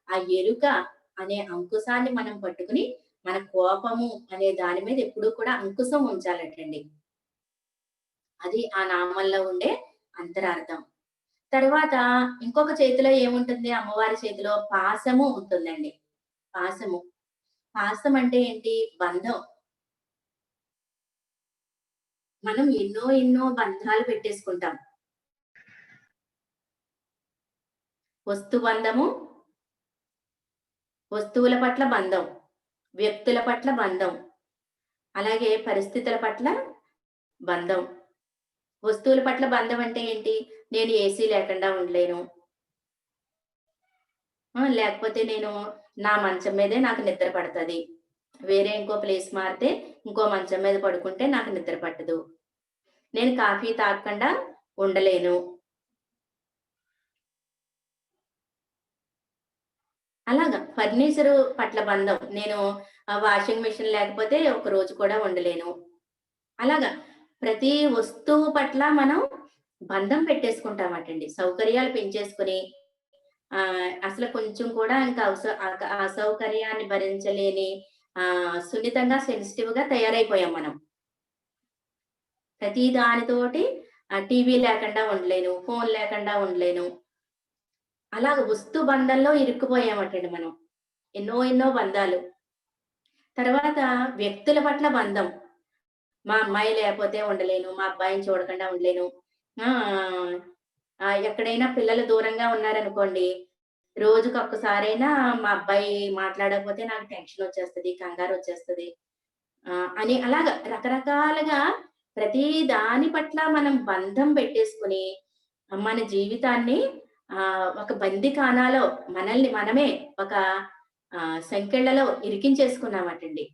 ఆ ఎరుక అనే అంకుశాన్ని మనం పట్టుకుని, మన కోపము అనే దాని మీద ఎప్పుడూ కూడా అంకుశం ఉంచాలటండి. అది ఆ నామంలో ఉండే అంతరార్థం. తరువాత ఇంకొక చేతిలో ఏముంటుంది? అమ్మవారి చేతిలో పాశము ఉంటుందండి. పాశము. పాశం అంటే ఏంటి? బంధం. మనం ఎన్నో ఎన్నో బంధాలు పెట్టేసుకుంటాం. వస్తు బంధము, వస్తువుల పట్ల బంధం, వ్యక్తుల పట్ల బంధం, అలాగే పరిస్థితుల పట్ల బంధం. వస్తువుల పట్ల బంధం అంటే ఏంటి? నేను ఏసీ లేకుండా ఉండలేను. లేకపోతే నేను నా మంచం మీదే నాకు నిద్ర పడతది. వేరే ఇంకో ప్లేస్ మారితే ఇంకో మంచం మీద పడుకుంటే నాకు నిద్ర పట్టదు. నేను కాఫీ తాగకుండా ఉండలేను. అలాగా ఫర్నిచరు పట్ల బంధం. నేను వాషింగ్ మెషిన్ లేకపోతే ఒక రోజు కూడా ఉండలేను. అలాగా ప్రతి వస్తువు పట్ల మనం బంధం పెట్టేసుకుంటామటండి. సౌకర్యాలు పెంచేసుకొని అసలు కొంచెం కూడా ఇంకా అసౌకర్యాన్ని భరించలేని సున్నితంగా, సెన్సిటివ్‌గా తయారైపోయాం మనం. ప్రతి దానితోటి టీవీ లేకుండా ఉండలేను, ఫోను లేకుండా ఉండలేను. అలాగ వస్తు బంధంలో ఇరుక్కుపోయామటండి మనం. ఎన్నో ఎన్నో బంధాలు. తర్వాత వ్యక్తుల పట్ల బంధం. మా అమ్మాయి లేపోతే ఉండలేను. మా అబ్బాయిని చూడకుండా ఉండలేను. ఆహ్, ఎక్కడైనా పిల్లలు దూరంగా ఉన్నారనుకోండి, రోజుకొక్కసారైనా మా అబ్బాయి మాట్లాడకపోతే నాకు టెన్షనొచ్చేస్తది, కంగారొచ్చేస్తది. అని అలాగా రకరకాలుగా ప్రతి దాని పట్ల మనం బంధం పెట్టేసుకొని, మన జీవితాన్ని ఒక బందీఖానాలో మనల్ని మనమే ఒక సంకెళ్ళలో ఇరికించేసుకున్నామటండి.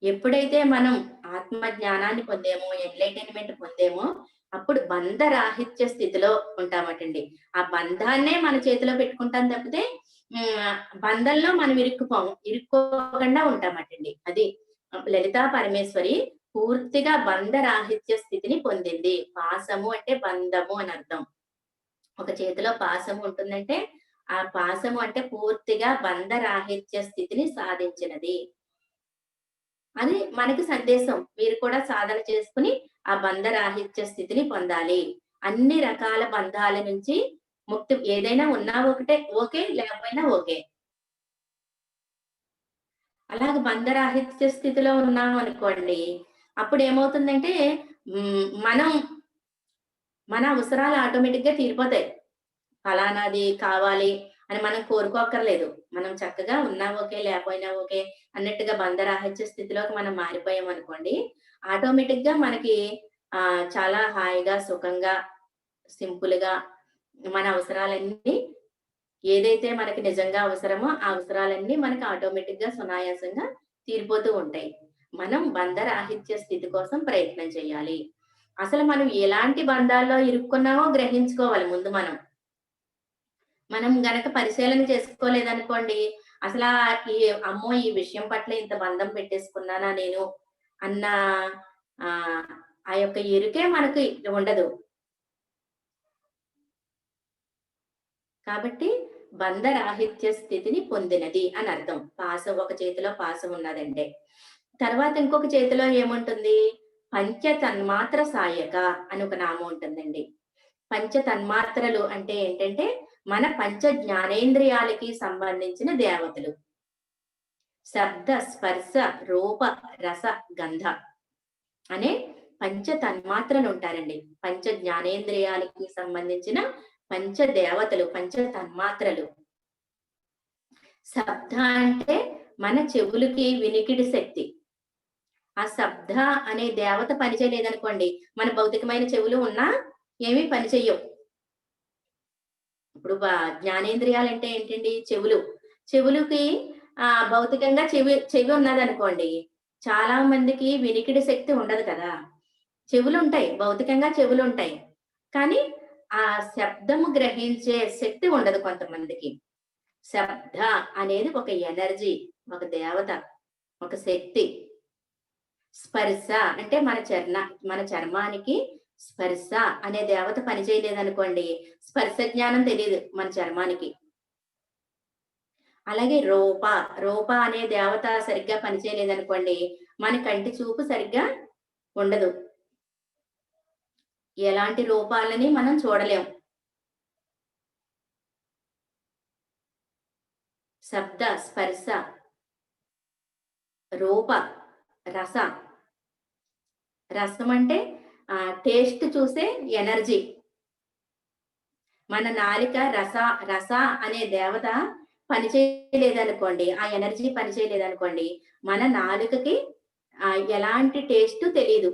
ఎప్పుడైతే మనం ఆత్మ జ్ఞానాన్ని పొందామో, ఎన్‌లైటన్‌మెంట్ పొందామో, అప్పుడు బంధరాహిత్య స్థితిలో ఉంటామటండి. ఆ బంధాన్నే మన చేతిలో పెట్టుకుంటాం తప్పితే బంధంలో మనం ఇరుక్కుపోము. ఇరుక్కోకుండా ఉంటామటండి. అది లలితా పరమేశ్వరి పూర్తిగా బంధరాహిత్య స్థితిని పొందింది. పాసము అంటే బంధము అని అర్థం. ఒక చేతిలో పాసము ఉంటుందంటే, ఆ పాసము అంటే పూర్తిగా బంధరాహిత్య స్థితిని సాధించినది. అని మనకి సందేశం. మీరు కూడా సాధన చేసుకొని ఆ బంధరాహిత్య స్థితిని పొందాలి. అన్ని రకాల బంధాల నుంచి ముక్తి ఏదైనా ఉన్నా ఒకటే ఓకే. లేకపోయినా ఓకే. అలాగ బంధరాహిత్య స్థితిలో ఉన్నామనుకోండి, అప్పుడేమవుతుందంటే మనం మన అవసరాలు ఆటోమేటిక్‌గా తీరిపోతాయి. ఫలానాది కావాలి అని మనం కోరుకోక్కర్లేదు. మనం చక్కగా ఉన్నా ఓకే, లేకపోయినా ఓకే అన్నట్టుగా బంధరాహిత్య స్థితిలోకి మనం మారిపోయామనుకోండి, ఆటోమేటిక్‌గా మనకి చాలా హాయిగా, సుఖంగా, సింపుల్‌గా మన అవసరాలన్నీ ఏదైతే మనకి నిజంగా అవసరమో, ఆ అవసరాలన్నీ మనకి ఆటోమేటిక్‌గా సునాయాసంగా తీరిపోతూ ఉంటాయి. మనం బంధరాహిత్య స్థితి కోసం ప్రయత్నం చేయాలి. అసలు మనం ఎలాంటి బంధాల్లో ఇరుక్కున్నామో గ్రహించుకోవాలి ముందు మనం. మనం గనక పరిశీలన చేసుకోలేదనుకోండి, అసలా ఈ అమ్మో! ఈ విషయం పట్ల ఇంత బంధం పెట్టేసుకున్నానా నేను అన్న ఆహ్, ఆ యొక్క ఎరుకే మనకి ఉండదు. కాబట్టి బంధరాహిత్య స్థితిని పొందినది అని అర్థం. పాసం ఒక చేతిలో పాసం ఉన్నదంటే. తర్వాత ఇంకొక చేతిలో ఏముంటుంది? పంచ తన్మాత్ర సాయక అని ఒక నామం ఉంటుందండి. పంచ తన్మాత్రలు అంటే ఏంటంటే, మన పంచ జ్ఞానేంద్రియాలకి సంబంధించిన దేవతలు. శబ్ద, స్పర్శ, రూప, రస, గంధ అనే పంచ తన్మాత్రలుంటారండి. పంచ జ్ఞానేంద్రియాలకి సంబంధించిన పంచ దేవతలు, పంచ తన్మాత్రలు. శబ్ద అంటే మన చెవులకి వినికిడి శక్తి. ఆ శబ్ద అనే దేవత పనిచేయలేదనుకోండి, మన భౌతికమైన చెవులు ఉన్నా ఏమీ పని చెయ్యవు. ఇప్పుడు జ్ఞానేంద్రియాలంటే ఏంటండి? చెవులు. చెవులుకి భౌతికంగా చెవి చెవి ఉన్నదనుకోండి, చాలా మందికి వినికిడి శక్తి ఉండదు కదా! చెవులుంటాయి. భౌతికంగా చెవులుంటాయి. కానీ, ఆ శబ్దము గ్రహించే శక్తి ఉండదు కొంతమందికి. శబ్ద అనేది ఒక ఎనర్జీ, ఒక దేవత, ఒక శక్తి. స్పర్శ అంటే మన చర్మానికి స్పర్శ అనే దేవత పని చేయలేదనుకోండి, స్పర్శ జ్ఞానం తెలీదు మన చర్మానికి. అలాగే రూప అనే దేవత సరిగ్గా పనిచేయలేదనుకోండి, మన కంటి చూపు సరిగ్గా ఉండదు. ఎలాంటి రూపాలని మనం చూడలేం. శబ్ద, స్పర్శ, రూప, రస. రసం అంటే టేస్ట్ చూసే ఎనర్జీ. మన నాలిక రస అనే దేవత పనిచేయలేదనుకోండి, ఆ ఎనర్జీ పనిచేయలేదనుకోండి, మన నాలుకకి ఎలాంటి టేస్ట్ తెలీదు.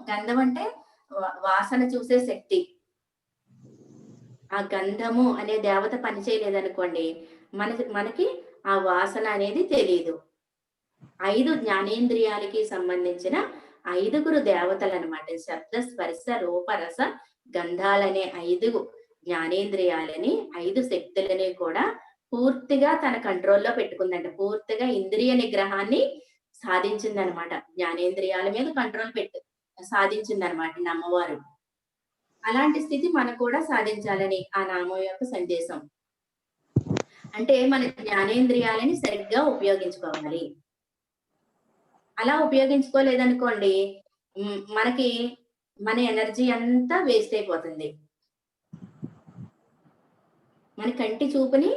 గంధం అంటే వాసన చూసే శక్తి. ఆ గంధము అనే దేవత పనిచేయలేదనుకోండి, మనకి ఆ వాసన అనేది తెలీదు. 5 జ్ఞానేంద్రియాలకి సంబంధించిన 5గురు దేవతలనమాట. శబ్ద, స్పర్శ, రూప, రస, గంధాలనే 5 జ్ఞానేంద్రియాలని, 5 శక్తులని కూడా పూర్తిగా తన కంట్రోల్‌లో పెట్టుకుందంట. పూర్తిగా ఇంద్రియ నిగ్రహాన్ని సాధించిందనమాట. జ్ఞానేంద్రియాల మీద కంట్రోల్ సాధించిందనమాట అమ్మవారు. అలాంటి స్థితి మనకు కూడా సాధించాలని ఆ నామం యొక్క సందేశం. అంటే మన జ్ఞానేంద్రియాలని సరిగ్గా ఉపయోగించుకోవాలి. అలా ఉపయోగించుకోలేదనుకోండి, మనకి మన ఎనర్జీ అంతా వేస్ట్ అయిపోతుంది. మన కంటి చూపుని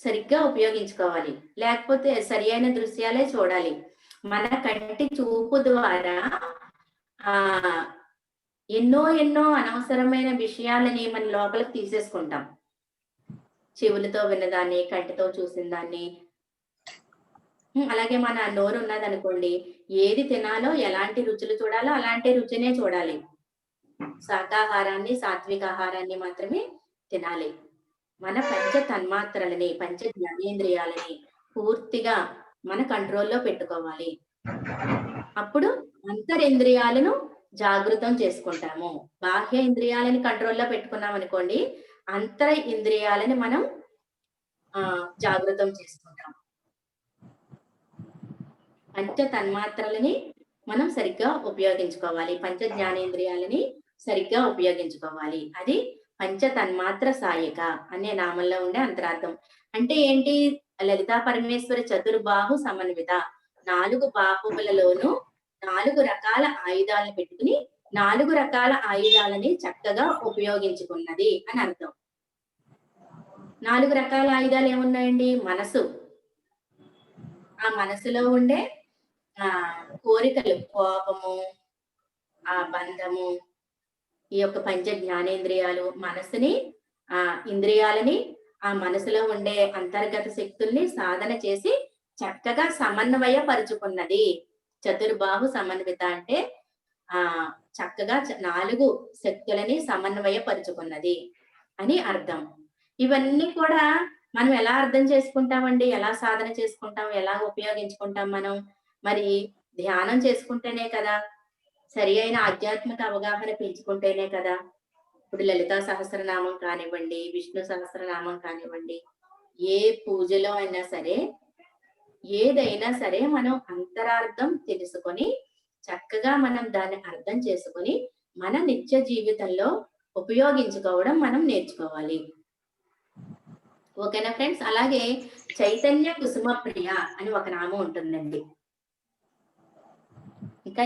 సరిగ్గా ఉపయోగించుకోవాలి. లేకపోతే సరియైన దృశ్యాలే చూడాలి. మన కంటి చూపు ద్వారా ఎన్నో అనవసరమైన విషయాలని మన లోపలికి తీసేసుకుంటాం. చెవులతో విన్నదాన్ని, కంటితో చూసిన దాన్ని. అలాగే మన నోరు ఉన్నదనుకోండి, ఏది తినాలో, ఎలాంటి రుచులు చూడాలో అలాంటి రుచినే చూడాలి. శాకాహారాన్ని, సాత్విక ఆహారాన్ని మాత్రమే తినాలి. మన పంచ తన్మాత్రలని, పంచ జ్ఞానేంద్రియాలని పూర్తిగా మన కంట్రోల్‌లో పెట్టుకోవాలి. అప్పుడు అంతరింద్రియాలను జాగృతం చేసుకుంటాము. బాహ్య ఇంద్రియాలని కంట్రోల్‌లో పెట్టుకున్నాం అనుకోండి, అంతర ఇంద్రియాలని మనం జాగృతం చేసుకుంటాం. పంచ తన్మాత్రలని మనం సరిగ్గా ఉపయోగించుకోవాలి. పంచ జ్ఞానేంద్రియాలని సరిగ్గా ఉపయోగించుకోవాలి. అది పంచ తన్మాత్ర సాయక అనే నామంలో ఉండే అంతరార్థం. అంటే ఏంటి? లలితా పరమేశ్వరి చతుర్బాహు సమన్విత. 4 బాహువులలోనూ 4 రకాల ఆయుధాలను పెట్టుకుని 4 రకాల ఆయుధాలని చక్కగా ఉపయోగించుకున్నది అని అర్థం. 4 రకాల ఆయుధాలు ఏమున్నాయండి? మనసు. ఆ మనసులో ఉండే కోరికలు, కోపము, బంధము, ఈ యొక్క పంచ జ్ఞానేంద్రియాలు మనసుని, ఇంద్రియాలని, ఆ మనసులో ఉండే అంతర్గత శక్తుల్ని సాధన చేసి చక్కగా సమన్వయపరుచుకున్నది. చతుర్బాహు సమన్విత అంటే చక్కగా 4 శక్తులని సమన్వయపరుచుకున్నది అని అర్థం. ఇవన్నీ కూడా మనం ఎలా అర్థం చేసుకుంటామండి? ఎలా సాధన చేసుకుంటాం? ఎలా ఉపయోగించుకుంటాం మనం? మరి ధ్యానం చేసుకుంటేనే కదా! సరి అయిన ఆధ్యాత్మిక అవగాహన పెంచుకుంటేనే కదా! ఇప్పుడు లలితా సహస్రనామం కానివ్వండి, విష్ణు సహస్రనామం కానివ్వండి, ఏ పూజలో అయినా సరే, ఏదైనా సరే మనం అంతరార్థం తెలుసుకొని, చక్కగా మనం దాన్ని అర్థం చేసుకొని, మన నిత్య జీవితంలో ఉపయోగించుకోవడం మనం నేర్చుకోవాలి. ఓకేనా ఫ్రెండ్స్? అలాగే చైతన్య కుసుమ ప్రియ అని ఒక నామం ఉంటుందండి. ఇంకా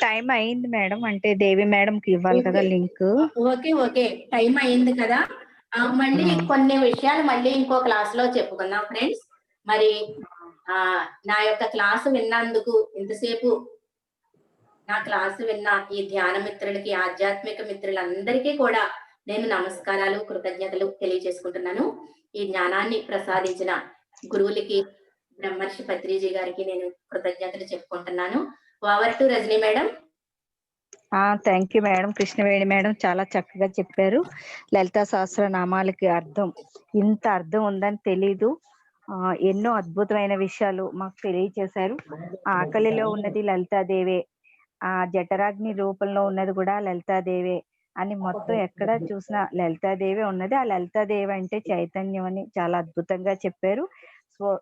టైం అయింది మేడం. అంటే దేవి మేడం కి ఇవ్వాలి కదా లింక్. ఓకే టైం అయింది కదా. మళ్ళీ కొన్ని విషయాలు మళ్ళీ ఇంకో క్లాస్ లో చెప్పుకుందాం ఫ్రెండ్స్. మరి నా యొక్క క్లాసు విన్నందుకు, ఇంతసేపు నా క్లాసు విన్న ఈ ధ్యాన మిత్రులకి, ఆధ్యాత్మిక మిత్రులందరికీ కూడా నేను నమస్కారాలు, కృతజ్ఞతలు తెలియజేసుకుంటున్నాను. ఈ జ్ఞానాన్ని ప్రసాదించిన గురువులకి, బ్రహ్మర్షి పత్రిజీ గారికి నేను కృతజ్ఞతలు చెప్పుకుంటున్నాను. Over to Rajani madam. Thank you madam. Krishnaveni madam చాలా చక్కగా చెప్పారు. లలితా సహస్రనామాలకి అర్థం, ఇంత అర్థం ఉందని తెలీదు. ఎన్నో అద్భుతమైన విషయాలు మాకు తెలియచేశారు. ఆకలిలో ఉన్నది లలితాదేవే, ఆ జఠరాగ్ని రూపంలో ఉన్నది కూడా లలితాదేవే, అని మొత్తం ఎక్కడ చూసినా లలితాదేవి ఉన్నది. ఆ లలితాదేవి అంటే చైతన్యం అని చాలా అద్భుతంగా చెప్పారు.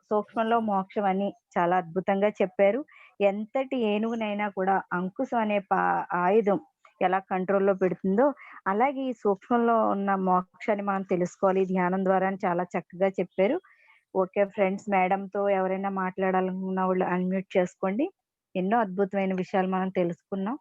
సూక్ష్మంలో మోక్షం అని చాలా అద్భుతంగా చెప్పారు. ఎంతటి ఏనుగునైనా కూడా అంకుశం అనే ఆయుధం ఎలా కంట్రోల్‌లో పెడుతుందో, అలాగే ఈ సూక్ష్మంలో ఉన్న మోక్షాన్ని మనం తెలుసుకోవాలి ధ్యానం ద్వారా అని చాలా చక్కగా చెప్పారు. ఓకే ఫ్రెండ్స్, మేడంతో ఎవరైనా మాట్లాడాలనుకున్న వాళ్ళు అన్‌మ్యూట్ చేసుకోండి. ఎన్నో అద్భుతమైన విషయాలు మనం తెలుసుకున్నాం.